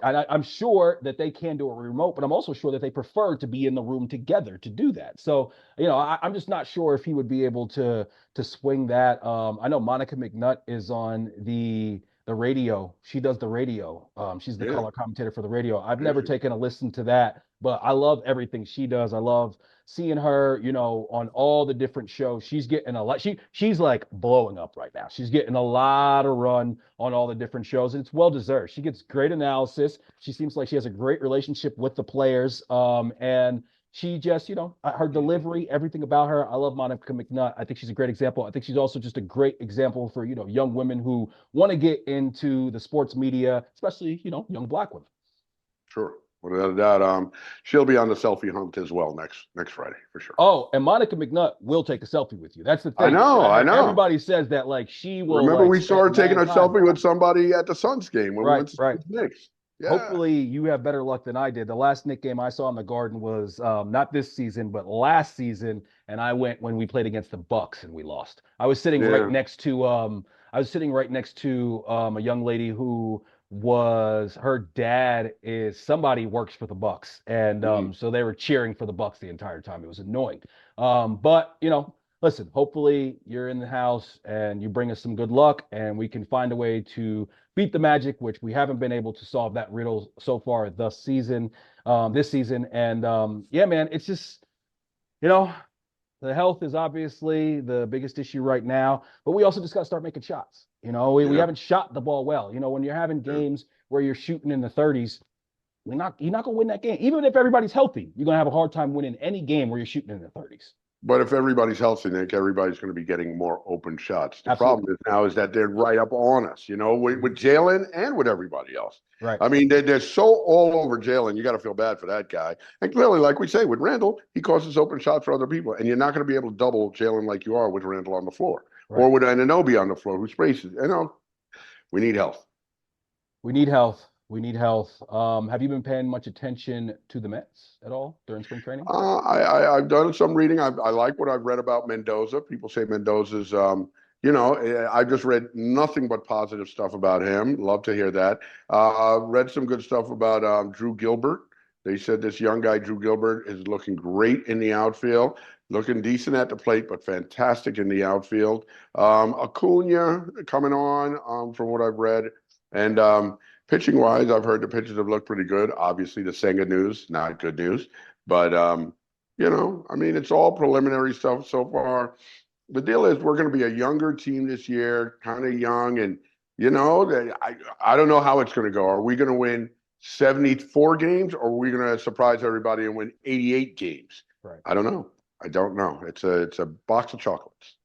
I'm sure that they can do a remote, but I'm also sure that they prefer to be in the room together to do that. So I'm just not sure if he would be able to swing that. I know Monica McNutt is on the radio. She does the radio. She's the Yeah, color commentator for the radio. I've yeah, never taken a listen to that, but I love everything she does. I love seeing her, on all the different shows. She's getting a lot. She's like blowing up right now. She's getting a lot of run on all the different shows, and it's well deserved. She gets great analysis. She seems like she has a great relationship with the players. And she just, her delivery, everything about her. I love Monica McNutt. I think she's a great example. I think she's also just a great example for, young women who want to get into the sports media, especially, young black women. Sure. Without a doubt. She'll be on the selfie hunt as well next Friday for sure. Oh, and Monica McNutt will take a selfie with you. That's the I thing. know, I know. Everybody says that like she will Remember like we saw her spend taking a mad time. selfie with somebody at the Suns game when we Right, went to see right. the Knicks. Yeah. Hopefully you have better luck than I did. The last Knick game I saw in the Garden was not this season, but last season, and I went when we played against the Bucks and we lost. Yeah. I was sitting right next to a young lady who was her dad is somebody works for the Bucks, and Mm. so they were cheering for the Bucks the entire time. It was annoying, but listen. Hopefully you're in the house and you bring us some good luck, and we can find a way to beat the Magic, which we haven't been able to solve that riddle so far this season. And yeah, man, it's just, you know, the health is obviously the biggest issue right now, but we also just got to start making shots. We Yeah. haven't shot the ball well. When you're having Yeah. games where you're shooting in the 30s, you're not gonna win that game. Even if everybody's healthy, you're gonna have a hard time winning any game where you're shooting in the 30s. But if everybody's healthy, Nick, everybody's going to be getting more open shots. The Absolutely. problem is now is that they're right up on us, with Mhm. Jalen and with everybody else. Right. I mean, they're so all over Jalen. You got to feel bad for that guy. And clearly, like we say, with Randall, he causes open shots for other people. And you're not going to be able to double Jalen like you are with Randall on the floor Right. or with Anunoby on the floor who spaces. We need health. We need health. We need health. Have you been paying much attention to the Mets at all during spring training? I've done some reading. I like what I've read about Mendoza. People say Mendoza's, I've just read nothing but positive stuff about him. Love to hear that. Read some good stuff about Drew Gilbert. They said this young guy, Drew Gilbert, is looking great in the outfield, looking decent at the plate, but fantastic in the outfield. Acuna coming on, from what I've read. And pitching wise, I've heard the pitchers have looked pretty good. Obviously, the Senga news, not good news. But I mean, it's all preliminary stuff so far. The deal is we're going to be a younger team this year, kind of young, and I don't know how it's going to go. Are we going to win 74 games, or are we going to surprise everybody and win 88 games? Right. I don't know. I don't know. It's a box of chocolates.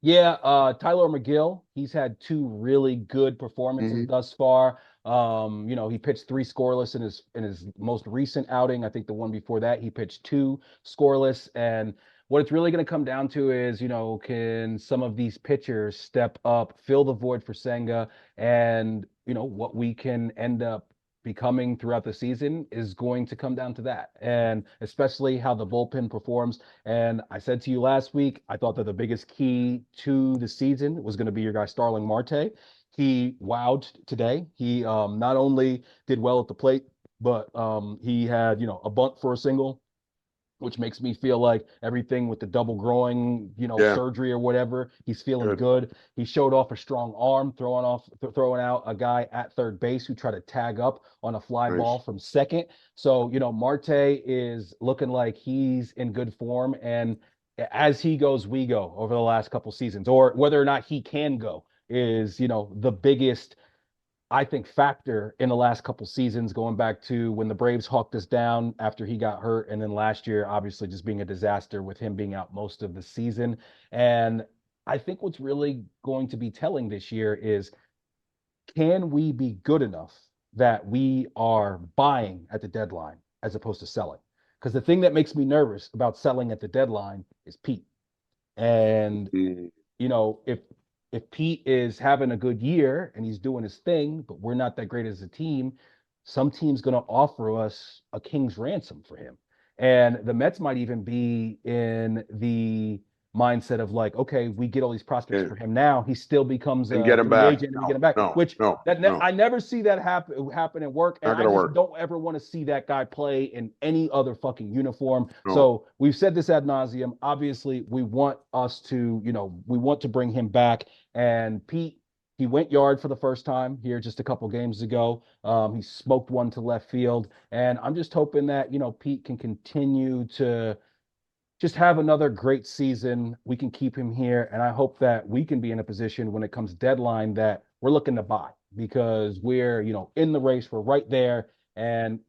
Yeah, Tyler McGill, he's had two really good performances Hmm. thus far. He pitched three scoreless in his most recent outing. I think the one before that, he pitched two scoreless. And what it's really going to come down to is, can some of these pitchers step up, fill the void for Senga, and what we can end up becoming throughout the season is going to come down to that, and especially how the bullpen performs. And I said to you last week, I thought that the biggest key to the season was going to be your guy Starling Marte. He wowed today. He not only did well at the plate, but he had a bunt for a single, which makes me feel like everything with the double growing, Yeah, surgery or whatever, he's feeling good. good. He showed off a strong arm, throwing out a guy at third base who tried to tag up on a fly ball Nice. from second. So, Marte is looking like he's in good form. And as he goes, we go over the last couple seasons, or whether or not he can go is, the biggest I think, factor in the last couple seasons, going back to when the Braves hawked us down after he got hurt, and then last year, obviously, just being a disaster with him being out most of the season. And I think what's really going to be telling this year is, can we be good enough that we are buying at the deadline as opposed to selling? Because the thing that makes me nervous about selling at the deadline is Pete. And Mm. if Pete is having a good year and he's doing his thing, but we're not that great as a team, some team's going to offer us a king's ransom for him. And the Mets might even be in the mindset of like, okay, we get all these prospects Yeah. for him now. He still becomes And a get him free back. agent and we get No, him back, no, which no, no. I never see that happen and work. And Not I gonna just work. don't ever want to see that guy play in any other fucking uniform. No. So we've said this ad nauseum. Obviously, we want to bring him back. And Pete, He went yard for the first time here just a couple games ago. He smoked one to left field, and I'm just hoping that Pete can continue to just have another great season. We can keep him here, and I hope that we can be in a position when it comes deadline that we're looking to buy because we're in the race. We're right there, and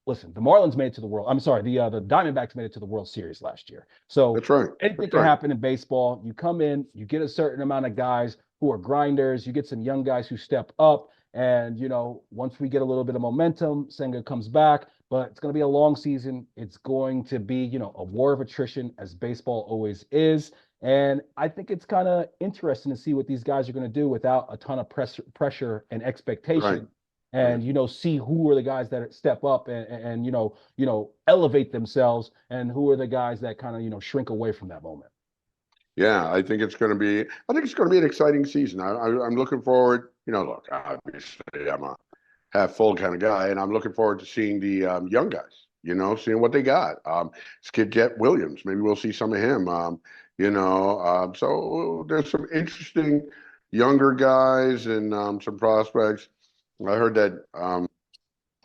listen, the Marlins made it to the World. I'm sorry, the Diamondbacks made it to the World Series last year. So That's right. anything That's can right. happen in baseball. You come in, you get a certain amount of guys who are grinders. You get some young guys who step up, and once we get a little bit of momentum, Senga comes back. But it's going to be a long season. It's going to be, a war of attrition as baseball always is. And I think it's kind of interesting to see what these guys are going to do without a ton of pressure and Right. expectation. Right. And see who are the guys that step up and elevate themselves, and who are the guys that kind of shrink away from that moment. Yeah, I think it's going to be. I think it's going to be an exciting season. I'm looking forward. Look, obviously, I'm a half full kind of guy, and I'm looking forward to seeing the young guys. Seeing what they got. This kid Jet Williams, maybe we'll see some of him. So there's some interesting younger guys and some prospects. I heard that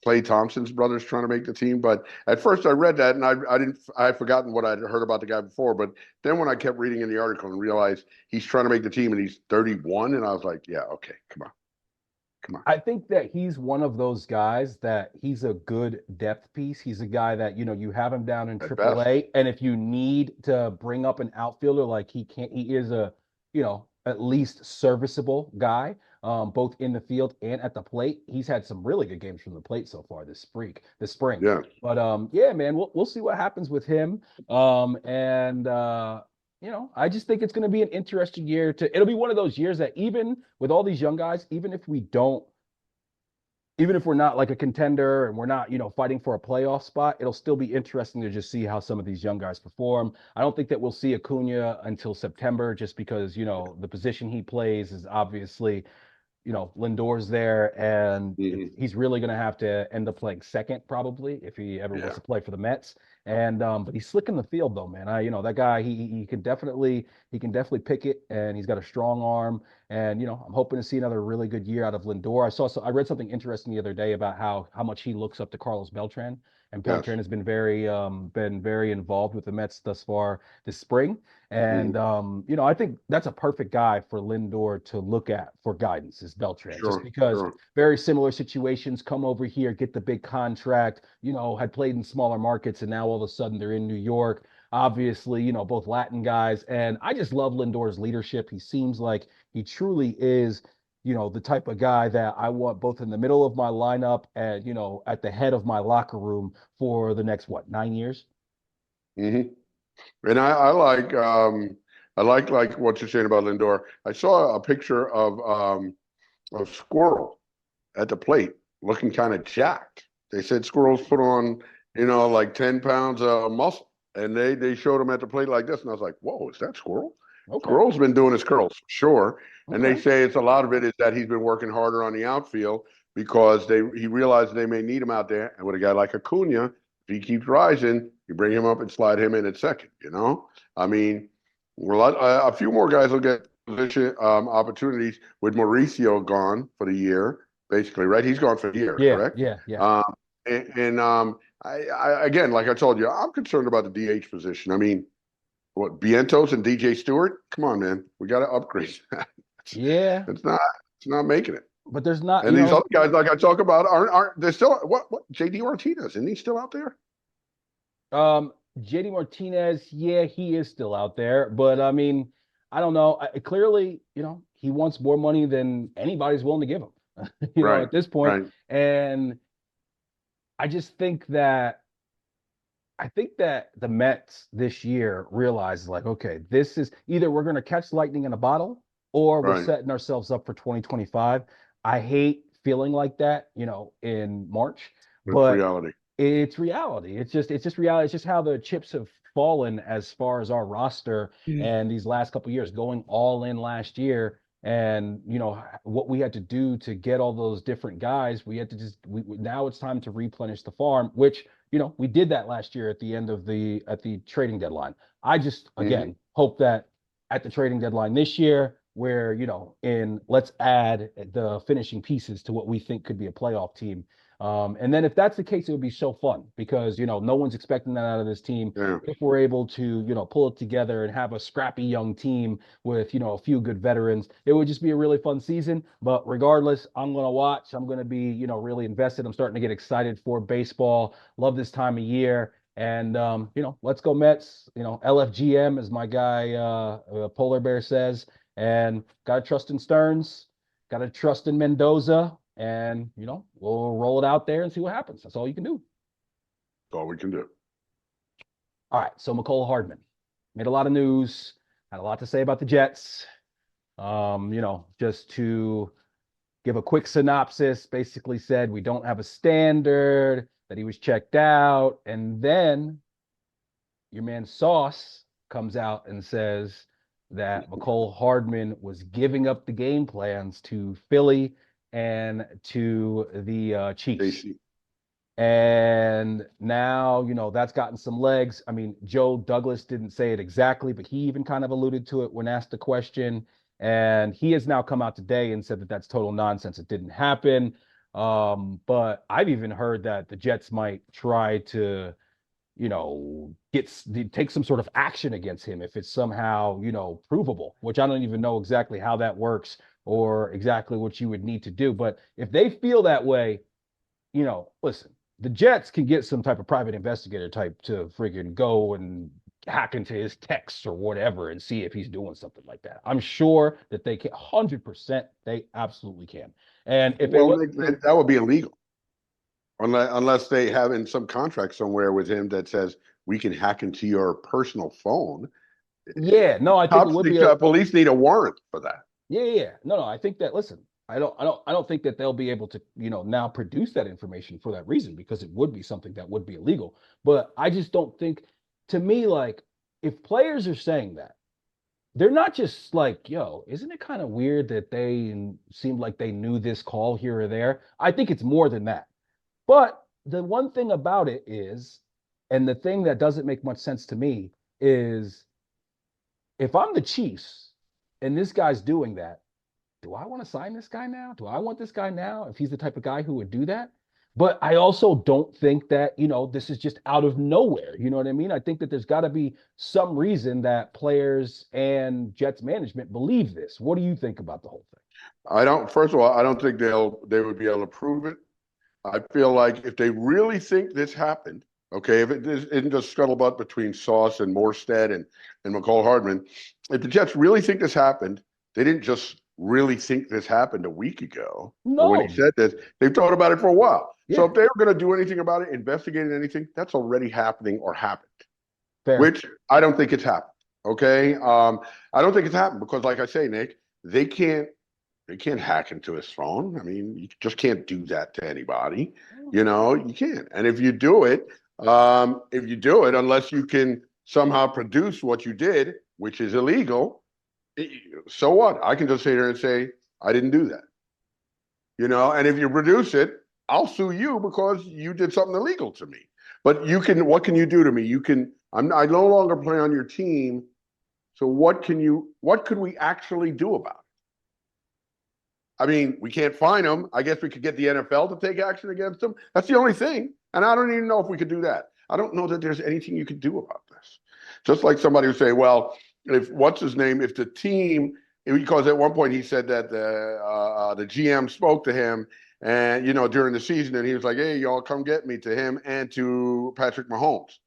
Clay Thompson's brother's trying to make the team. But at first I read that and I had forgotten what I'd heard about the guy before. But then when I kept reading in the article and realized he's trying to make the team and he's 31, and I was like, yeah, okay, come on, come on. I think that he's one of those guys that he's a good depth piece. He's a guy that, you have him down in At best. AAA. And if you need to bring up an outfielder, like he is a, at least serviceable guy, both in the field and at the plate. He's had some really good games from the plate so far this spring. Yeah. But yeah, man, we'll see what happens with him. I just think it's going to be an interesting year it'll be one of those years that even with all these young guys, even if we're not like a contender and we're not, fighting for a playoff spot, it'll still be interesting to just see how some of these young guys perform. I don't think that we'll see Acuna until September just because, the position he plays is obviously Lindor's there, and Hmm. he's really going to have to end up playing second probably if he ever wants Yeah. to play for the Mets. And but he's slick in the field though, man. That guy he can definitely pick it, and he's got a strong arm. And I'm hoping to see another really good year out of Lindor. I read something interesting the other day about how much he looks up to Carlos Beltran, and Yes. Beltran has been very involved with the Mets thus far this spring. And Hmm. I think that's a perfect guy for Lindor to look at for guidance is Beltran, just Sure. because Sure. very similar situations, come over here, get the big contract, had played in smaller markets, and now all of a sudden they're in New York. Obviously, both Latin guys. And I just love Lindor's leadership. He seems like he truly is, the type of guy that I want both in the middle of my lineup and, at the head of my locker room for the next, what, 9 years? Hmm. And I like what you're saying about Lindor. I saw a picture of a squirrel at the plate looking kind of jacked. They said squirrels put on, like 10 pounds of muscle. And they showed him at the plate like this. And I was like, whoa, is that squirrel? Okay. Squirrel's been doing his curls for sure. And they Okay. say it's a lot of it is that he's been working harder on the outfield because he realized they may need him out there. And with a guy like Acuna, if he keeps rising, you bring him up and slide him in at second. I mean, a few more guys will get position opportunities with Mauricio gone for the year, basically, right? He's gone for the year, Yeah, correct? yeah, yeah. Um, and I again, like I told you, I'm concerned about the DH position. I mean, what Vientos and DJ Stewart? Come on, man, we got to upgrade that. It's, Yeah, it's not it's not making it. but there's not, And these other guys, like I talk about, aren't they're still what JD Martinez? Isn't he still out there? JD Martinez, yeah, he is still out there, but I mean, I don't know. Clearly, he wants more money than anybody's willing to give him, Right, at this point. right. And I just think that the Mets this year realized like, okay, this is either we're going to catch lightning in a bottle or we're Right. setting ourselves up for 2025. I hate feeling like that, in March, That's but reality. it's reality. It's just reality. It's just how the chips have fallen as far as our roster and these last couple of years going all in last year. And what we had to do to get all those different guys, we had to now it's time to replenish the farm, which we did that last year at the end of at the trading deadline. I just Hmm. again hope that at the trading deadline this year where, let's add the finishing pieces to what we think could be a playoff team. And then if that's the case, it would be so fun because, no one's expecting that out of this team. Yeah. If we're able to, pull it together and have a scrappy young team with, a few good veterans, it would just be a really fun season. But regardless, I'm going to watch. I'm going to be, really invested. I'm starting to get excited for baseball. Love this time of year. And, let's go Mets. LFGM, as my guy, Polar Bear says. And got to trust in Stearns, got to trust in Mendoza. And, we'll roll it out there and see what happens. That's all you can do. That's all we can do. All right. So Mecole Hardman made a lot of news, had a lot to say about the Jets. Just to give a quick synopsis, basically said we don't have a standard, that he was checked out. And then your man Sauce comes out and says that Mecole Hardman was giving up the game plans to Philly and to the Chiefs. AC. And now, that's gotten some legs. I mean, Joe Douglas didn't say it exactly, but he even kind of alluded to it when asked the question. And he has now come out today and said that that's total nonsense. It didn't happen. But I've even heard that the Jets might try to, take some sort of action against him if it's somehow, provable, which I don't even know exactly how that works or exactly what you would need to do. But if they feel that way, listen, the Jets can get some type of private investigator type to freaking go and hack into his texts or whatever and see if he's doing something like that. I'm sure that they can, 100%, they absolutely can. And if it Well, was, that would be illegal unless they have in some contract somewhere with him that says we can hack into your personal phone. yeah, no, I think it Cops would be need police need a warrant for that. yeah. No, I think that, listen, I don't think that they'll be able to, now produce that information for that reason because it would be something that would be illegal. But I just don't think, to me, like, if players are saying that, they're not just like, yo, isn't it kind of weird that they seemed like they knew this call here or there? I think it's more than that. But the one thing about it is, and the thing that doesn't make much sense to me is if I'm the Chiefs and this guy's doing that, do I want to sign this guy now? Do I want this guy now if he's the type of guy who would do that? But I also don't think that, this is just out of nowhere. You know what I mean? I think that there's got to be some reason that players and Jets management believe this. What do you think about the whole thing? First of all, I don't think they would be able to prove it. I feel like if they really think this happened, okay, if it isn't just scuttlebutt between Sauce and Morstead and Mecole Hardman, if the Jets really think this happened, they didn't just really think this happened a week ago or when he No. said this. They've thought about it for a while. So Yeah. if they were going to do anything about it, investigate anything, that's already happening or happened, Fair. which I don't think it's happened. Okay. I don't think it's happened because, like I say, Nick, they can't hack into his phone. I mean, you just can't do that to anybody. You can't. And if you do it, unless you can somehow produce what you did, which is illegal, so what? I can just sit here and say, I didn't do that. And if you produce it, I'll sue you because you did something illegal to me. But what can you do to me? I no longer play on your team. So what could we actually do about it? I mean, we can't fine them. I guess we could get the NFL to take action against them. That's the only thing. And I don't even know if we could do that. I don't know that there's anything you could do about this. Just like somebody would say, well, if the team, because at one point he said that the GM spoke to him and, during the season, and he was like, hey, y'all come get me, to him and to Patrick Mahomes.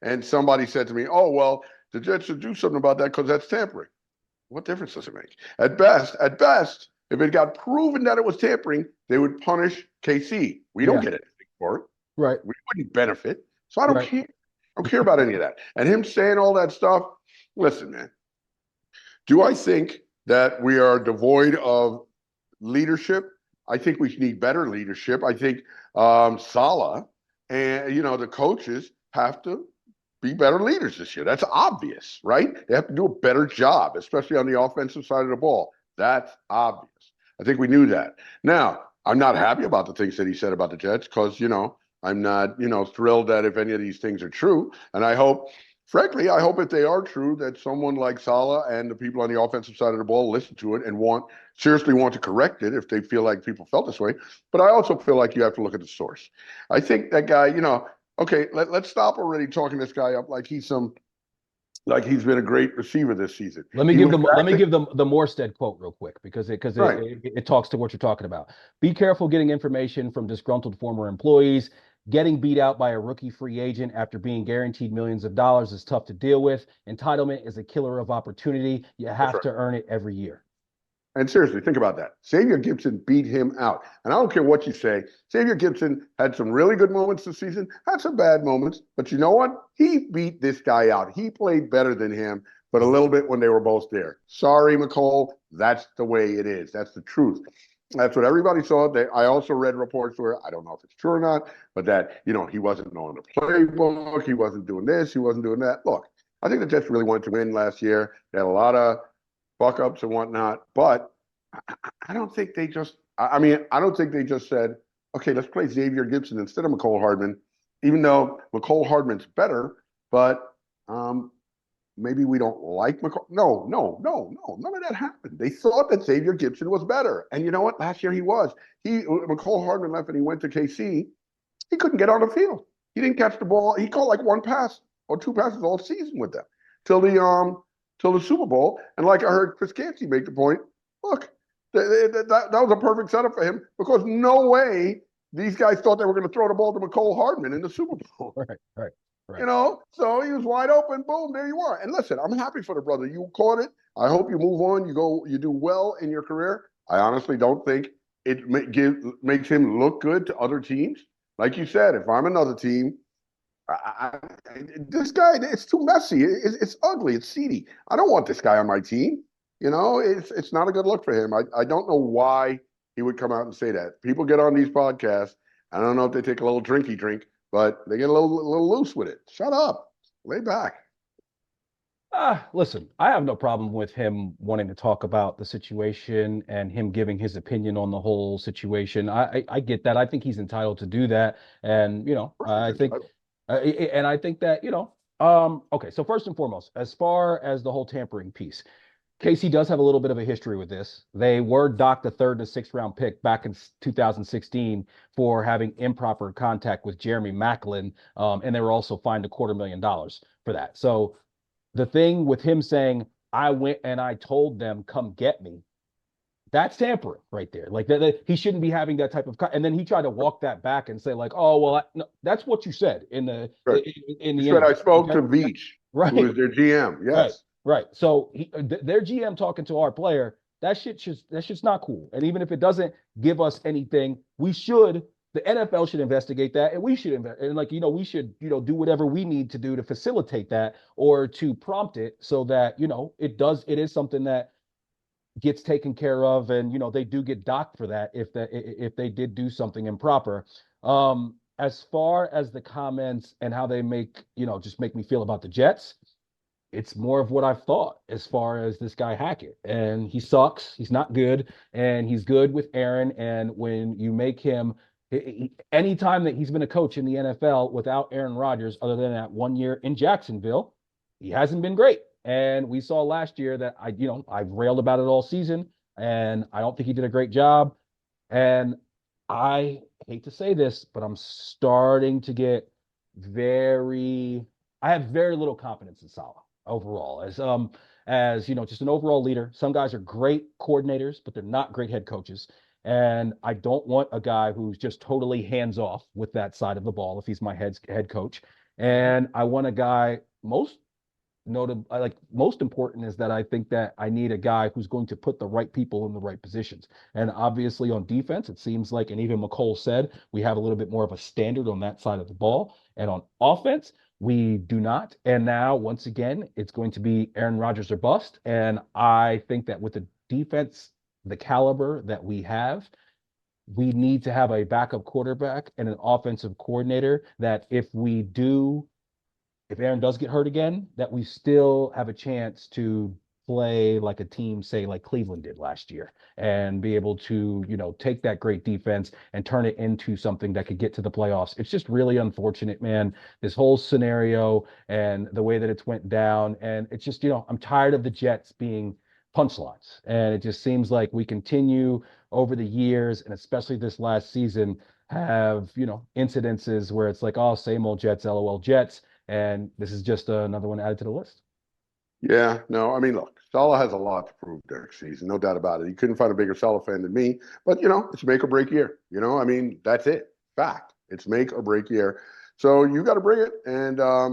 And somebody said to me, oh, well, the Jets should do something about that because that's tampering. What difference does it make? At best, if it got proven that it was tampering, they would punish KC. We don't Yeah. get anything for it. Right. We wouldn't benefit. So I don't Right. care. I don't care about any of that. And him saying all that stuff, listen, man, do I think that we are devoid of leadership? I think we need better leadership. I think Salah and, the coaches have to be better leaders this year. That's obvious, right? They have to do a better job, especially on the offensive side of the ball. That's obvious. I think we knew that. Now, I'm not happy about the things that he said about the Jets because, I'm not, thrilled that if any of these things are true. And I hope frankly, I hope if they are true that someone like Salah and the people on the offensive side of the ball listen to it and seriously want to correct it if they feel like people felt this way. But I also feel like you have to look at the source. I think that guy, okay, let's stop already talking this guy up like he's been a great receiver this season. He was Let back me at give them the Morstead quote real quick because right. it talks to what you're talking about. Be careful getting information from disgruntled former employees. Getting beat out by a rookie free agent after being guaranteed millions of dollars is tough to deal with. Entitlement is a killer of opportunity. You That's have right. to earn it every year. And seriously, think about that. Xavier Gibson beat him out. And I don't care what you say. Xavier Gibson had some really good moments this season, had some bad moments. But you know what? He beat this guy out. He played better than him, but a little bit when they were both there. Sorry, Mecole. That's the way it is. That's the truth. That's what everybody saw. I also read reports where I don't know if it's true or not, but that, he wasn't knowing the playbook. He wasn't doing this. He wasn't doing that. Look, I think the Jets really wanted to win last year. They had a lot of fuck ups and whatnot. But I don't think they just. I mean, I don't think they just said, okay, let's play Xavier Gibson instead of Mecole Hardman, even though Mecole Hardman's better. But maybe we don't like Mecole. No, no, no, no. None of that happened. They thought that Xavier Gibson was better, and you know what? Last year he was. Mecole Hardman left and he went to KC. He couldn't get on the field. He didn't catch the ball. He caught like one pass or two passes all season with them till the Super Bowl. And like I heard Chris Canty make the point, look, that was a perfect setup for him because no way these guys thought they were going to throw the ball to Mecole Hardman in the Super Bowl. Right, right, right. So he was wide open. Boom, there you are. And listen, I'm happy for the brother. You caught it. I hope you move on. You do well in your career. I honestly don't think it makes him look good to other teams. Like you said, if I'm another team, this guy, it's too messy. It's ugly. It's seedy. I don't want this guy on my team. It's not a good look for him. I don't know why he would come out and say that. People get on these podcasts. I don't know if they take a little drinky drink, but they get a little loose with it. Shut up. Lay back. Listen, I have no problem with him wanting to talk about the situation and him giving his opinion on the whole situation. I get that. I think he's entitled to do that, and I think that okay. So first and foremost, as far as the whole tampering piece, KC does have a little bit of a history with this. They were docked a third and sixth round pick back in 2016 for having improper contact with Jeremy Maclin, and they were also fined $250,000 for that. So the thing with him saying, I went and I told them, come get me, that's tampering right there. Like he shouldn't be having that type of. And then he tried to walk that back and say, like, oh, well, no, that's what you said Right. in He the said, I interview. spoke Okay. to Veach, who Right. is their GM. Right. Yes. Right. So their GM talking to our player, that's just not cool. And even if it doesn't give us anything, the NFL should investigate that, and we should and we should do whatever we need to do to facilitate that or to prompt it so that it is something that gets taken care of, and they do get docked for that if they did do something improper. As far as the comments and how they just make me feel about the Jets, it's more of what I've thought as far as this guy Hackett. And he sucks. He's not good. And he's good with Aaron. And when you make him, anytime that he's been a coach in the NFL without Aaron Rodgers, other than that 1 year in Jacksonville, he hasn't been great. And we saw last year that I've railed about it all season. And I don't think he did a great job. And I hate to say this, but I'm starting to get I have very little confidence in Salah overall as just an overall leader. Some guys are great coordinators, but they're not great head coaches. And I don't want a guy who's just totally hands off with that side of the ball if he's my head coach. And I want a guy most important is that I think that I need a guy who's going to put the right people in the right positions. And obviously on defense, it seems like, and even Mecole said, we have a little bit more of a standard on that side of the ball. And on offense, we do not. And now, once again, it's going to be Aaron Rodgers or bust. And I think that with the defense, the caliber that we have, we need to have a backup quarterback and an offensive coordinator that if Aaron does get hurt again, that we still have a chance to play like a team, say like Cleveland did last year, and be able to, take that great defense and turn it into something that could get to the playoffs. It's just really unfortunate, man, this whole scenario and the way that it's went down. And it's just, I'm tired of the Jets being punchlines. And it just seems like we continue over the years, and especially this last season, have, incidences where it's like, oh, same old Jets, LOL Jets. And this is just another one added to the list. Yeah, no, I mean, look, Salah has a lot to prove next season, no doubt about it. You couldn't find a bigger Salah fan than me, but it's make or break year. I mean, that's it. Fact. It's make or break year. So you got to bring it. And I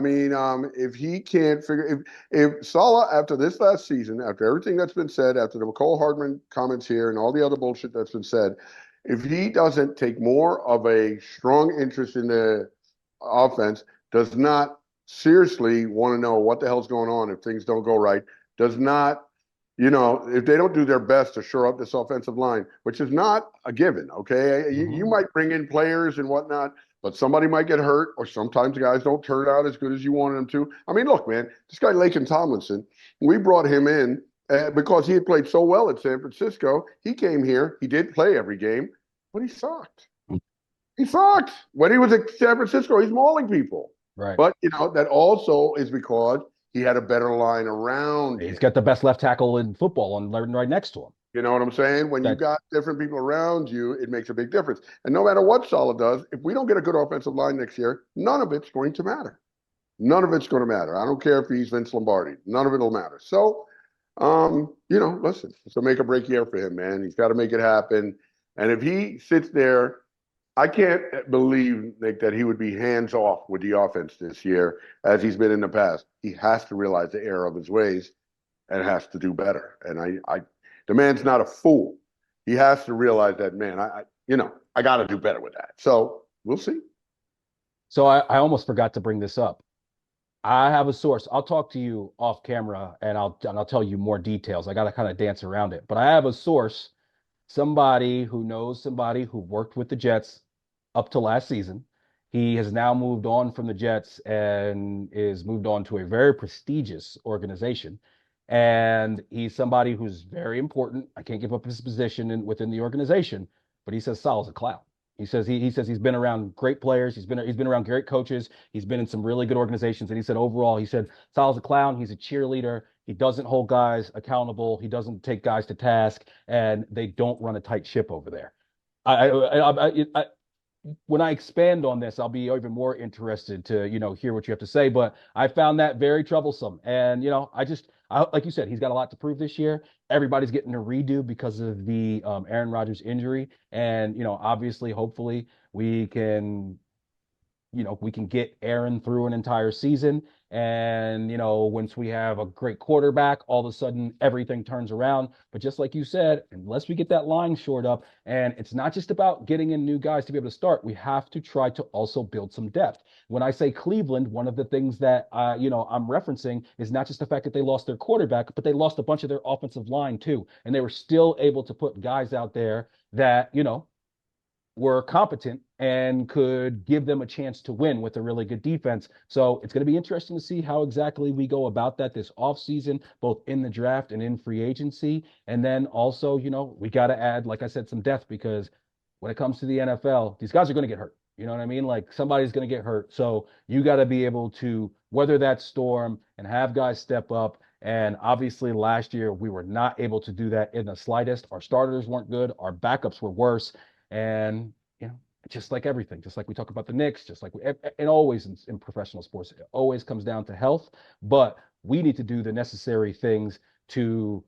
mean, if he can't figure if Salah after this last season, after everything that's been said, after the Mecole Hardman comments here and all the other bullshit that's been said, if he doesn't take more of a strong interest in the offense, does not seriously want to know what the hell's going on if things don't go right, does not, if they don't do their best to shore up this offensive line, which is not a given, okay? You Mhm. might bring in players and whatnot, but somebody might get hurt, or sometimes guys don't turn out as good as you wanted them to. I mean, look, man, this guy, Laken Tomlinson, we brought him in because he had played so well at San Francisco. He came here, he did play every game, but he sucked. He sucked. When he was at San Francisco, he's mauling people. Right. But, that also is because he had a better line around He's him. got the best left tackle in football and right next to him. You know what I'm saying? When you That got different people around you, it makes a big difference. And no matter what Salah does, if we don't get a good offensive line next year, none of it's going to matter. None of it's going to matter. I don't care if he's Vince Lombardi. None of it'll matter. So, listen, it's a make or break year for him, man. He's got to make it happen. And if he sits there, I can't believe, Nick, that he would be hands off with the offense this year as he's been in the past. He has to realize the error of his ways and has to do better. And the man's not a fool. He has to realize that, man, I got to do better with that. So we'll see. so I almost forgot to bring this up. I have a source. I'll talk to you off camera and I'll tell you more details. I got to kind of dance around it. But I have a source, somebody who knows somebody who worked with the Jets up to last season. He has now moved on from the Jets and is moved on to a very prestigious organization. And he's somebody who's very important. I can't give up his position within the organization, but he says Sal's a clown. He says he's been around great players. He's been around great coaches. He's been in some really good organizations. And he said overall, he said Sal's a clown. He's a cheerleader. He doesn't hold guys accountable. He doesn't take guys to task, and they don't run a tight ship over there. When I expand on this, I'll be even more interested to, hear what you have to say. But I found that very troublesome. And, like you said, he's got a lot to prove this year. Everybody's getting a redo because of the Aaron Rodgers injury. And, obviously, hopefully, we can get Aaron through an entire season. And, once we have a great quarterback, all of a sudden everything turns around. But just like you said, unless we get that line shored up, and it's not just about getting in new guys to be able to start, we have to try to also build some depth. When I say Cleveland, one of the things that I'm referencing is not just the fact that they lost their quarterback, but they lost a bunch of their offensive line too. And they were still able to put guys out there that, were competent and could give them a chance to win with a really good defense. So it's going to be interesting to see how exactly we go about that this offseason, both in the draft and in free agency. And then also, we got to add, like I said, some depth because when it comes to the NFL, these guys are going to get hurt. You know what I mean? Like somebody's going to get hurt. So you got to be able to weather that storm and have guys step up. And obviously, last year, we were not able to do that in the slightest. Our starters weren't good. Our backups were worse. And, just like everything, just like we talk about the Knicks, just like and always in professional sports, it always comes down to health. But we need to do the necessary things to,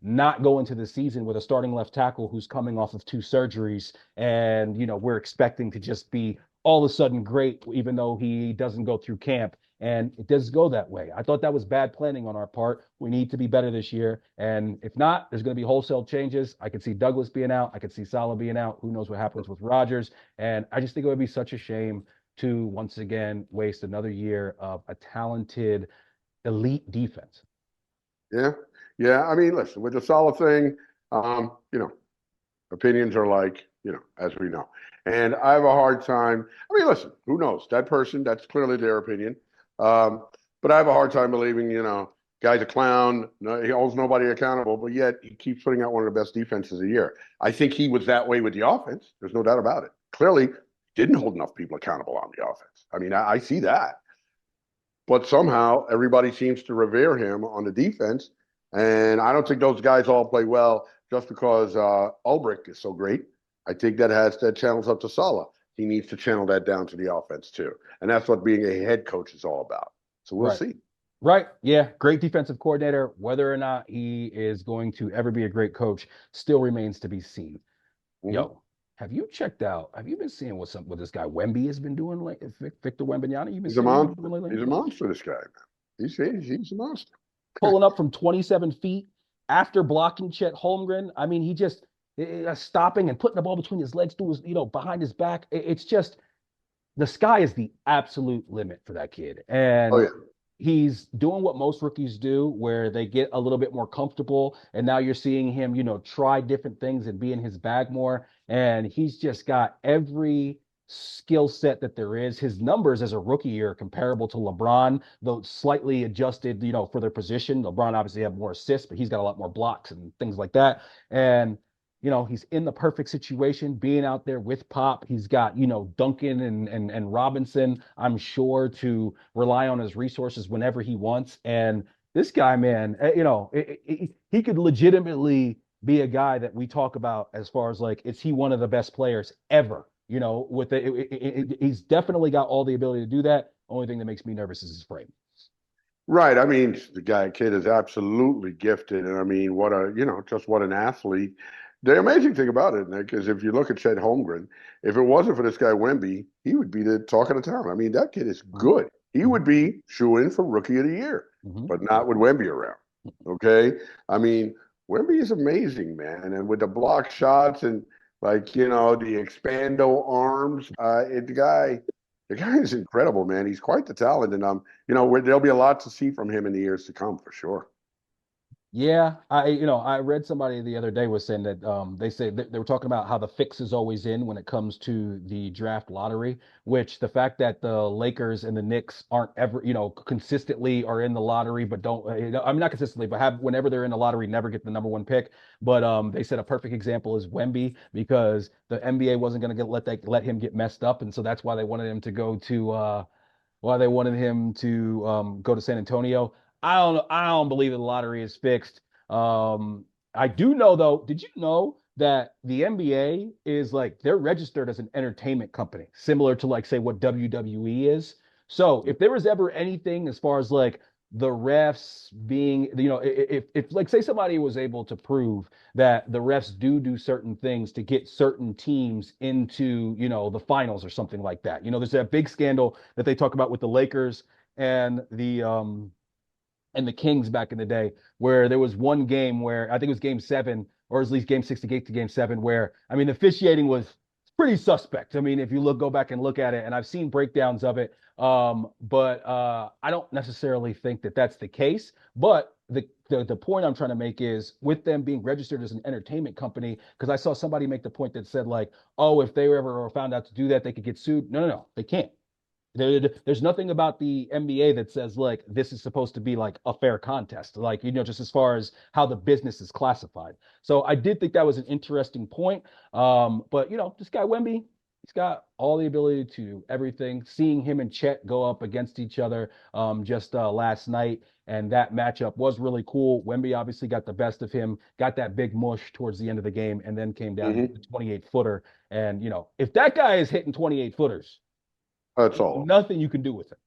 not go into the season with a starting left tackle who's coming off of two surgeries. And, we're expecting to just be all of a sudden great, even though he doesn't go through camp. And it does go that way. I thought that was bad planning on our part. We need to be better this year. And if not, there's going to be wholesale changes. I could see Douglas being out. I could see Salah being out. Who knows what happens with Rodgers? And I just think it would be such a shame to once again waste another year of a talented elite defense. Yeah. Yeah. I mean, listen, with the Salah thing, opinions are like, as we know. And I have a hard time. I mean, listen, who knows? That person, that's clearly their opinion. Um, but I have a hard time believing, Guy's a clown. No, he holds nobody accountable, but yet he keeps putting out one of the best defenses a year. I think he was that way with the offense. There's no doubt about it. Clearly, didn't hold enough people accountable on the offense. I mean, I see that. But somehow everybody seems to revere him on the defense. And I don't think those guys all play well just because Ulbricht is so great. I think that channels up to Sala. He needs to channel that down to the offense too. And that's what being a head coach is all about. So we'll Right. see. Right. Yeah. Great defensive coordinator. Whether or not he is going to ever be a great coach still remains to be seen. Mm-hmm. Yo, have you been seeing what this guy Wemby has been doing lately? Victor Wembanyama, you've been He's a seeing what he's been doing monster. lately? He's a monster, this guy, man. He's a monster. Pulling up from 27 feet after blocking Chet Holmgren. I mean, he just stopping and putting the ball between his legs through his, behind his back. It's just the sky is the absolute limit for that kid. Oh, And yeah. he's doing what most rookies do, where they get a little bit more comfortable. And now you're seeing him, try different things and be in his bag more. And he's just got every skill set that there is. His numbers as a rookie are comparable to LeBron, though slightly adjusted, for their position. LeBron obviously have more assists, but he's got a lot more blocks and things like that. And he's in the perfect situation being out there with Pop. He's got, Duncan and Robinson, I'm sure, to rely on his resources whenever he wants. And this guy, man, he could legitimately be a guy that we talk about as far as like, is he one of the best players ever? He's definitely got all the ability to do that. Only thing that makes me nervous is his frame. Right. I mean, kid is absolutely gifted. And I mean, just what an athlete. The amazing thing about it, Nick, is if you look at Chet Holmgren, if it wasn't for this guy Wemby, he would be the talk of the town. I mean, that kid is Mhm, good. He mhm, would be shoe in for rookie of the year, mhm. but not with Wemby around. Okay. I mean, Wemby is amazing, man. And with the block shots and the expando arms, the guy is incredible, man. He's quite the talent. And there'll be a lot to see from him in the years to come for sure. Yeah, I read somebody the other day was saying that they say they were talking about how the fix is always in when it comes to the draft lottery, which the fact that the Lakers and the Knicks aren't ever, consistently are in the lottery, but don't, I mean, not consistently, but have whenever they're in the lottery, never get the number one pick. But they said a perfect example is Wemby because the NBA wasn't going to let him get messed up, and so that's why they wanted him to go to go to San Antonio. I don't believe that the lottery is fixed. I do know though. Did you know that the NBA is like they're registered as an entertainment company, similar to like say what WWE is? So if there was ever anything as far as like the refs being, if like say somebody was able to prove that the refs do certain things to get certain teams into, the finals or something like that. There's that big scandal that they talk about with the Lakers and the Kings back in the day, where there was one game where I think it was game seven, or at least game six to game seven, where I mean the officiating was pretty suspect. I mean, if you go back and look at it, and I've seen breakdowns of it, but I don't necessarily think that that's the case. But the point I'm trying to make is with them being registered as an entertainment company, because I saw somebody make the point that said like, oh, if they ever were found out to do that, they could get sued. No, no, no, they can't. There's nothing about the NBA that says like this is supposed to be like a fair contest, like just as far as how the business is classified. So I did think that was an interesting point. But this guy Wemby, he's got all the ability to do everything. Seeing him and Chet go up against each other just last night, and that matchup was really cool. Wemby obviously got the best of him, got that big mush towards the end of the game, and then came down and hit the Mm-hmm. 28 footer. And if that guy is hitting 28 footers, That's all. nothing you can do with it.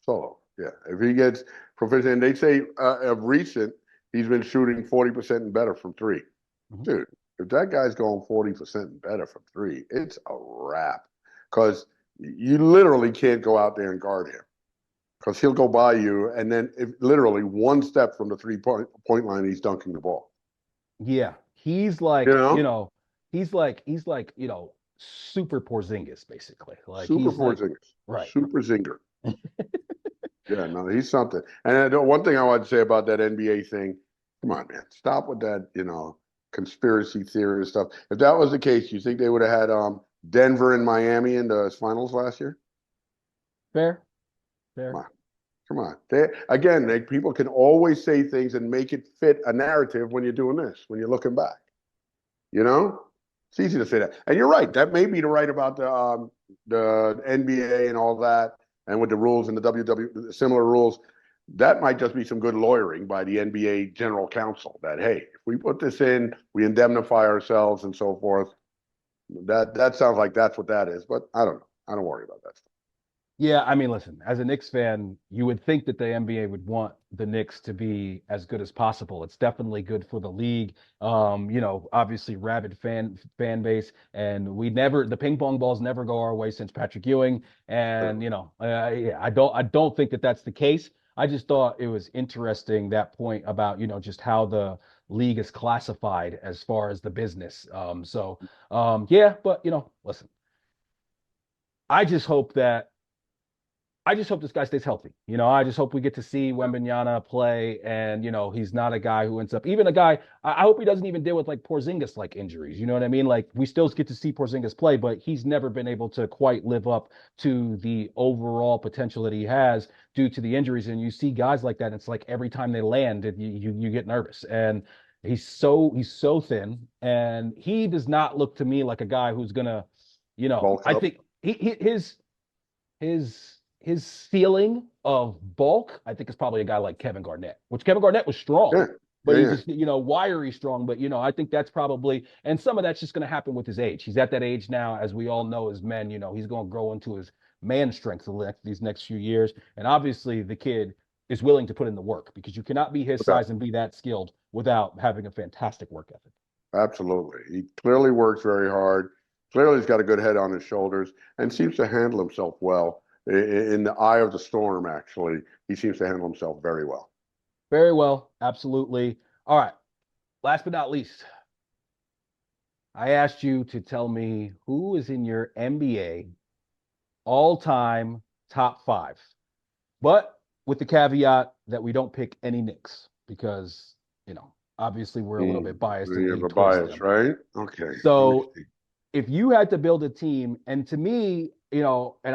Solo. Yeah. If he gets proficient, and they say of recent, he's been shooting 40% and better from three. Mhm. Dude, if that guy's going 40% and better from three, it's a wrap. Because you literally can't go out there and guard him. Because he'll go by you, and then if literally one step from the three point line, he's dunking the ball. Yeah, You know? he's like super Porzingis basically. Like Super he's like Porzingis. right. Super zinger. Yeah, no, he's something. And one thing I want to say about that NBA thing, come on, man, stop with that, conspiracy theory and stuff. If that was the case, you think they would have had Denver and Miami in the finals last year? Fair, Come fair. on, Come on. People can always say things and make it fit a narrative when you're doing this, when you're looking back. You know, it's easy to say that. And you're right. That may be right about the NBA and all that, and with the rules and the WW similar rules. That might just be some good lawyering by the NBA general counsel that, hey, if we put this in, we indemnify ourselves and so forth. That sounds like that's what that is, but I don't know. I don't worry about that stuff. Yeah, I mean, listen, as a Knicks fan, you would think that the NBA would want the Knicks to be as good as possible. It's definitely good for the league. Obviously rabid fan base, and the ping pong balls never go our way since Patrick Ewing. And yeah, I don't think that that's the case. I just thought it was interesting that point about just how the league is classified as far as the business. Yeah, but listen, I just hope that I just hope this guy stays healthy. I just hope we get to see Wembanyama play, and he's not a guy who ends up even a guy. I hope he doesn't even deal with like Porzingis like injuries. You know what I mean? Like we still get to see Porzingis play, but he's never been able to quite live up to the overall potential that he has due to the injuries. And you see guys like that, and it's like every time they land, you get nervous. And he's so thin, and he does not look to me like a guy who's gonna, Bulk I up. think his ceiling of bulk, I think, is probably a guy like Kevin Garnett, which Kevin Garnett was strong, Yeah. but Yeah. he's Yeah. just, wiry strong. But, I think that's probably, and some of that's just going to happen with his age. He's at that age now, as we all know, as men, he's going to grow into his man strength these next few years. And obviously, the kid is willing to put in the work because you cannot be his Okay. size and be that skilled without having a fantastic work ethic. Absolutely. He clearly works very hard. Clearly, he's got a good head on his shoulders and seems to handle himself well. In the eye of the storm, actually, he seems to handle himself very well. Very well. Absolutely. All right. Last but not least, I asked you to tell me who is in your NBA all-time top five, but with the caveat that we don't pick any Knicks because, obviously we're a little bit biased and You have lean a towards bias, them. right? Okay. Let me So see. if you had to build a team, and to me, and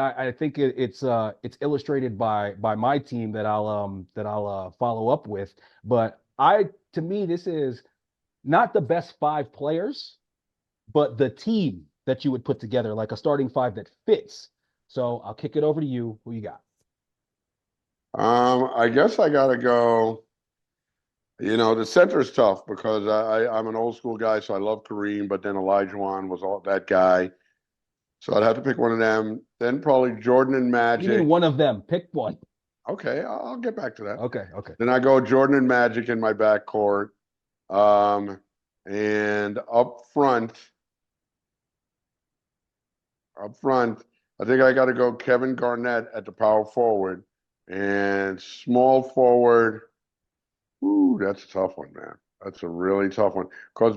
I think it's illustrated by my team that I'll follow up with, but to me this is not the best five players, but the team that you would put together, like a starting five that fits. So I'll kick it over to you. Who you got? I guess I gotta go. The center is tough because I'm an old school guy, so I love Kareem, but then Olajuwon was all that guy. So I'd have to pick one of them. Then probably Jordan and What do you mean Magic. one of them? Pick one. Okay, I'll get back to that. Okay, okay. Then I go Jordan and Magic in my backcourt. Um, and up front, I think I got to go Kevin Garnett at the power forward and small forward. Ooh, that's a tough one, man. That's a really tough one because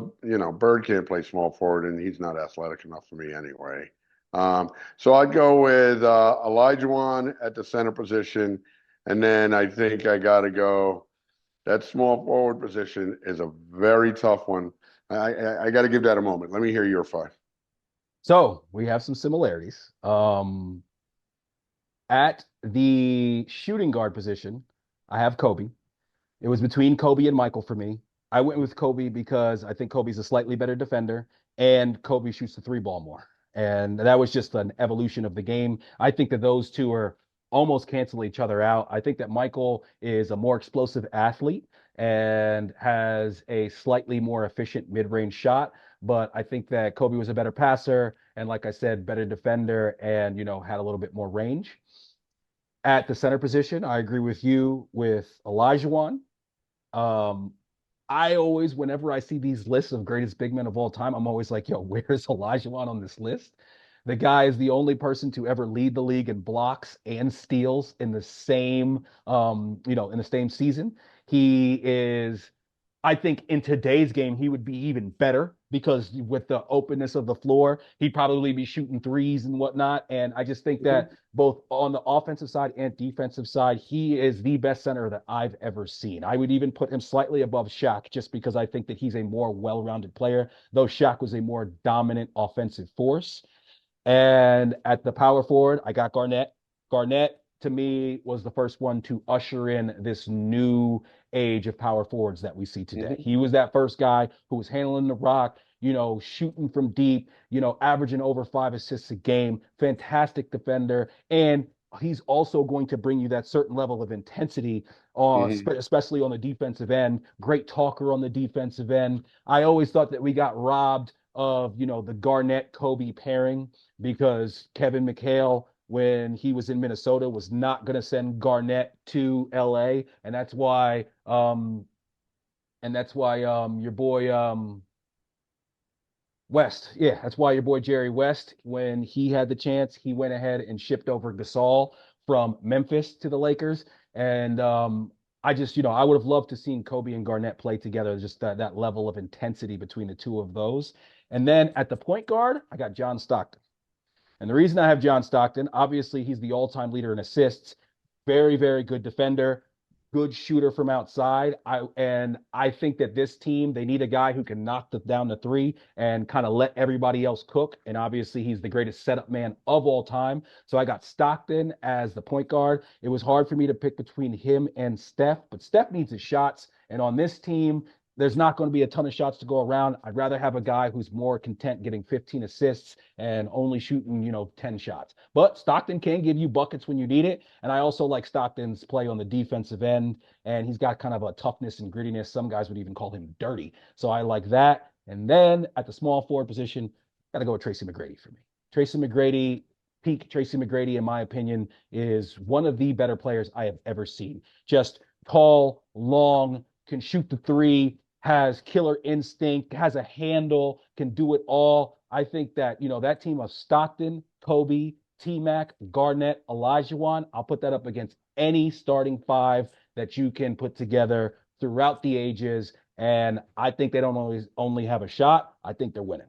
Bird can't play small forward and he's not athletic enough for me anyway. So I'd go with Elijah at the center position, and then I think I got to go. That small forward position is a very tough one. I got to give that a moment. Let me hear your five. So we have some similarities. At the shooting guard position, I have Kobe. It was between Kobe and Michael for me. I went with Kobe because I think Kobe's a slightly better defender and Kobe shoots the three ball more. And that was just an evolution of the game. I think that those two are almost cancel each other out. I think that Michael is a more explosive athlete and has a slightly more efficient mid-range shot. But I think that Kobe was a better passer and, like I said, better defender and, had a little bit more range. At the center position, I agree with you with Elijah. um, I always, whenever I see these lists of greatest big men of all time, I'm always like, yo, where's Olajuwon on this list? The guy is the only person to ever lead the league in blocks and steals in the same season. He is, I think in today's game, he would be even better because with the openness of the floor, he'd probably be shooting threes and whatnot. And I just think that both on the offensive side and defensive side, he is the best center that I've ever seen. I would even put him slightly above Shaq just because I think that he's a more well-rounded player, though Shaq was a more dominant offensive force. And at the power forward, I got Garnett. Garnett to me, was the first one to usher in this new age of power forwards that we see today. Mhm. He was that first guy who was handling the rock, shooting from deep, averaging over 5 assists a game, fantastic defender. And he's also going to bring you that certain level of intensity, Mhm. especially on the defensive end. Great talker on the defensive end. I always thought that we got robbed of, the Garnett Kobe pairing because Kevin McHale, when he was in Minnesota, was not going to send Garnett to LA. And that's why your boy West. Yeah, that's why your boy Jerry West, when he had the chance, he went ahead and shipped over Gasol from Memphis to the Lakers. And I just, I would have loved to seen Kobe and Garnett play together, just that level of intensity between the two of those. And then at the point guard, I got John Stockton. And the reason I have John Stockton, obviously, he's the all-time leader in assists. Very, very good defender, good shooter from outside. I think that this team, they need a guy who can knock down the three and kind of let everybody else cook. And obviously, he's the greatest setup man of all time. So I got Stockton as the point guard. It was hard for me to pick between him and Steph, but Steph needs his shots. And on this team, there's not going to be a ton of shots to go around. I'd rather have a guy who's more content getting 15 assists and only shooting, 10 shots. But Stockton can give you buckets when you need it. And I also like Stockton's play on the defensive end. And he's got kind of a toughness and grittiness. Some guys would even call him dirty. So I like that. And then at the small forward position, got to go with Tracy McGrady for me. Tracy McGrady, peak Tracy McGrady, in my opinion, is one of the better players I have ever seen. Just tall, long, can shoot the three, has killer instinct, has a handle, can do it all. I think that, that team of Stockton, Kobe, T Mac, Garnett, Olajuwon, I'll put that up against any starting five that you can put together throughout the ages. And I think they don't always only have a shot. I think they're winning.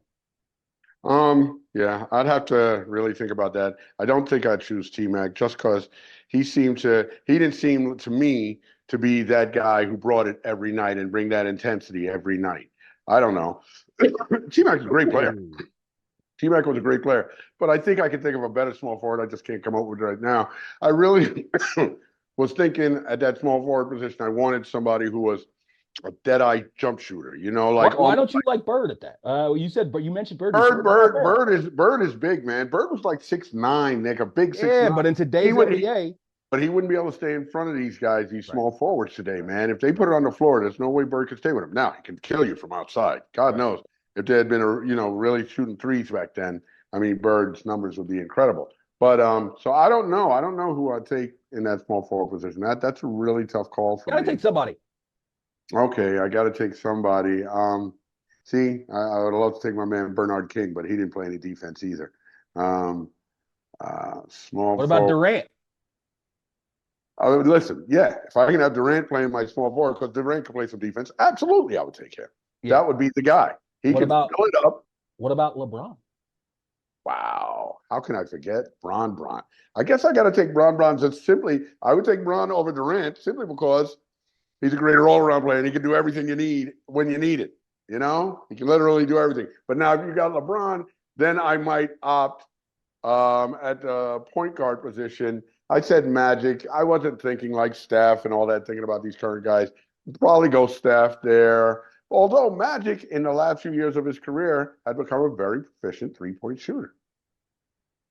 Yeah, I'd have to really think about that. I don't think I'd choose T-Mac just because he didn't seem to me to be that guy who brought it every night and bring that intensity every night. I don't know. T-Mac's a great player. Ooh. T-Mac was a great player, but I think I can think of a better small forward. I just can't come up with it right now. I really was thinking at that small forward position, I wanted somebody who was a dead-eye jump shooter, Why, like why almost don't you like Bird at that? You mentioned Bird before. Bird, It's not Bird, bad. Bird is big, man. Bird was like 6'9", Nick, a big six Yeah, nine. but in He today's would, NBA, but he wouldn't be able to stay in front of these guys, these right, small forwards today, right, man. If they put it on the floor, there's no way Bird could stay with him. Now he can kill you from outside. God right. knows if there had been really shooting threes back then. I mean, Bird's numbers would be incredible. But so I don't know. I don't know who I'd take in that small forward position. That's a really tough call for Gotta me. take somebody. Okay, I got to take somebody. See, I would love to take my man Bernard King, but he didn't play any defense either. Um, Small What about forward. Durant? I would listen. Yeah, if I can have Durant playing my small forward because Durant can play some defense, absolutely, I would take him. Yeah. That would be the guy. He What can about fill it up. what about LeBron? Wow, how can I forget Bron? I guess I got to take Bron just simply. I would take Bron over Durant simply because he's a great all-around player and he can do everything you need when you need it. He can literally do everything. But now if you got LeBron, then I might opt at the point guard position. I said Magic. I wasn't thinking like Steph and all that, thinking about these current guys. Probably go Steph there. Although Magic, in the last few years of his career, had become a very proficient three-point shooter.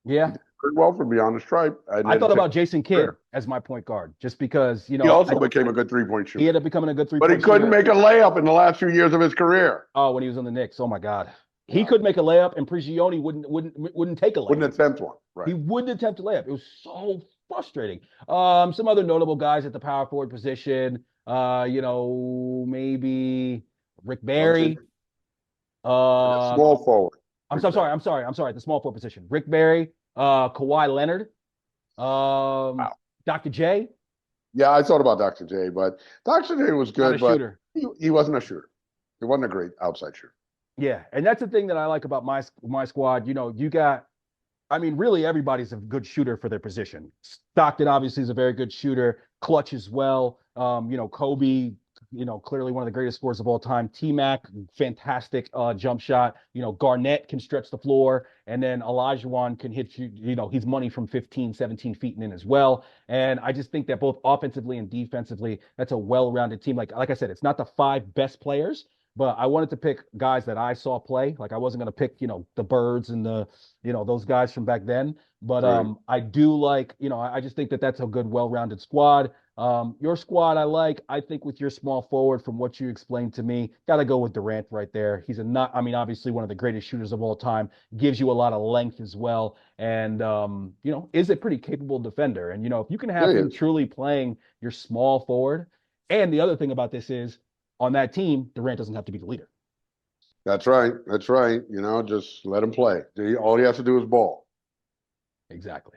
He Yeah. did pretty well for beyond the stripe. And I then thought about Jason Kidd career. as my point guard, just because, He also became a good three-point he shooter. ended up becoming a good But he three-point couldn't shooter. make a layup in the last few years of his career. Oh, when he was on the Knicks. Oh my God. He Yeah. could make a layup and Prigioni wouldn't take a layup. Wouldn't attempt one. He Right. wouldn't attempt a layup. It was so frustrating. Some other notable guys at the power forward position. Maybe Rick Okay. Barry. And a Uh, small forward. I'm so sorry. I'm sorry. The small forward position. Rick Barry. Kawhi Leonard. Um, Wow. Dr. J. Yeah, I thought about Dr. J, but Dr. J was Not a good, but shooter. he wasn't a shooter. He wasn't a great outside shooter. Yeah, and that's the thing that I like about my squad. You got, I mean, really everybody's a good shooter for their position. Stockton obviously is a very good shooter, clutch as well. Kobe clearly one of the greatest scorers of all time. T-Mac, fantastic jump shot. Garnett can stretch the floor, and then Olajuwon can hit he's money from 15, 17 feet and in as well. And I just think that both offensively and defensively, that's a well-rounded team. Like I said, it's not the five best players, but I wanted to pick guys that I saw play. Like I wasn't going to pick, the Birds and those guys from back then. But Right. I do like, I just think that that's a good, well-rounded squad. Your squad, I like. I think with your small forward, from what you explained to me, got to go with Durant right there. He's obviously one of the greatest shooters of all time. Gives you a lot of length as well, and is a pretty capable defender. And if you can Yeah, have he him is. truly playing your small forward, and the other thing about this is on that team, Durant doesn't have to be the leader. That's right. That's right. Just let him play. All he has to do is ball. Exactly.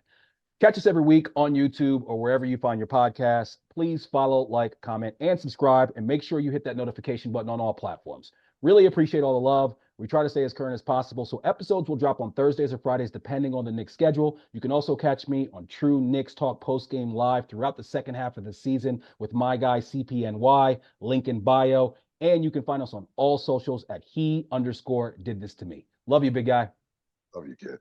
Catch us every week on YouTube or wherever you find your podcasts. Please follow, like, comment, and subscribe, and make sure you hit that notification button on all platforms. Really appreciate all the love. We try to stay as current as possible, so episodes will drop on Thursdays or Fridays, depending on the Knicks schedule. You can also catch me on True Knicks Talk postgame live throughout the second half of the season with my guy CPNY, link in bio, and you can find us on all socials at he_did this to me. Love you, big guy. Love you, kid.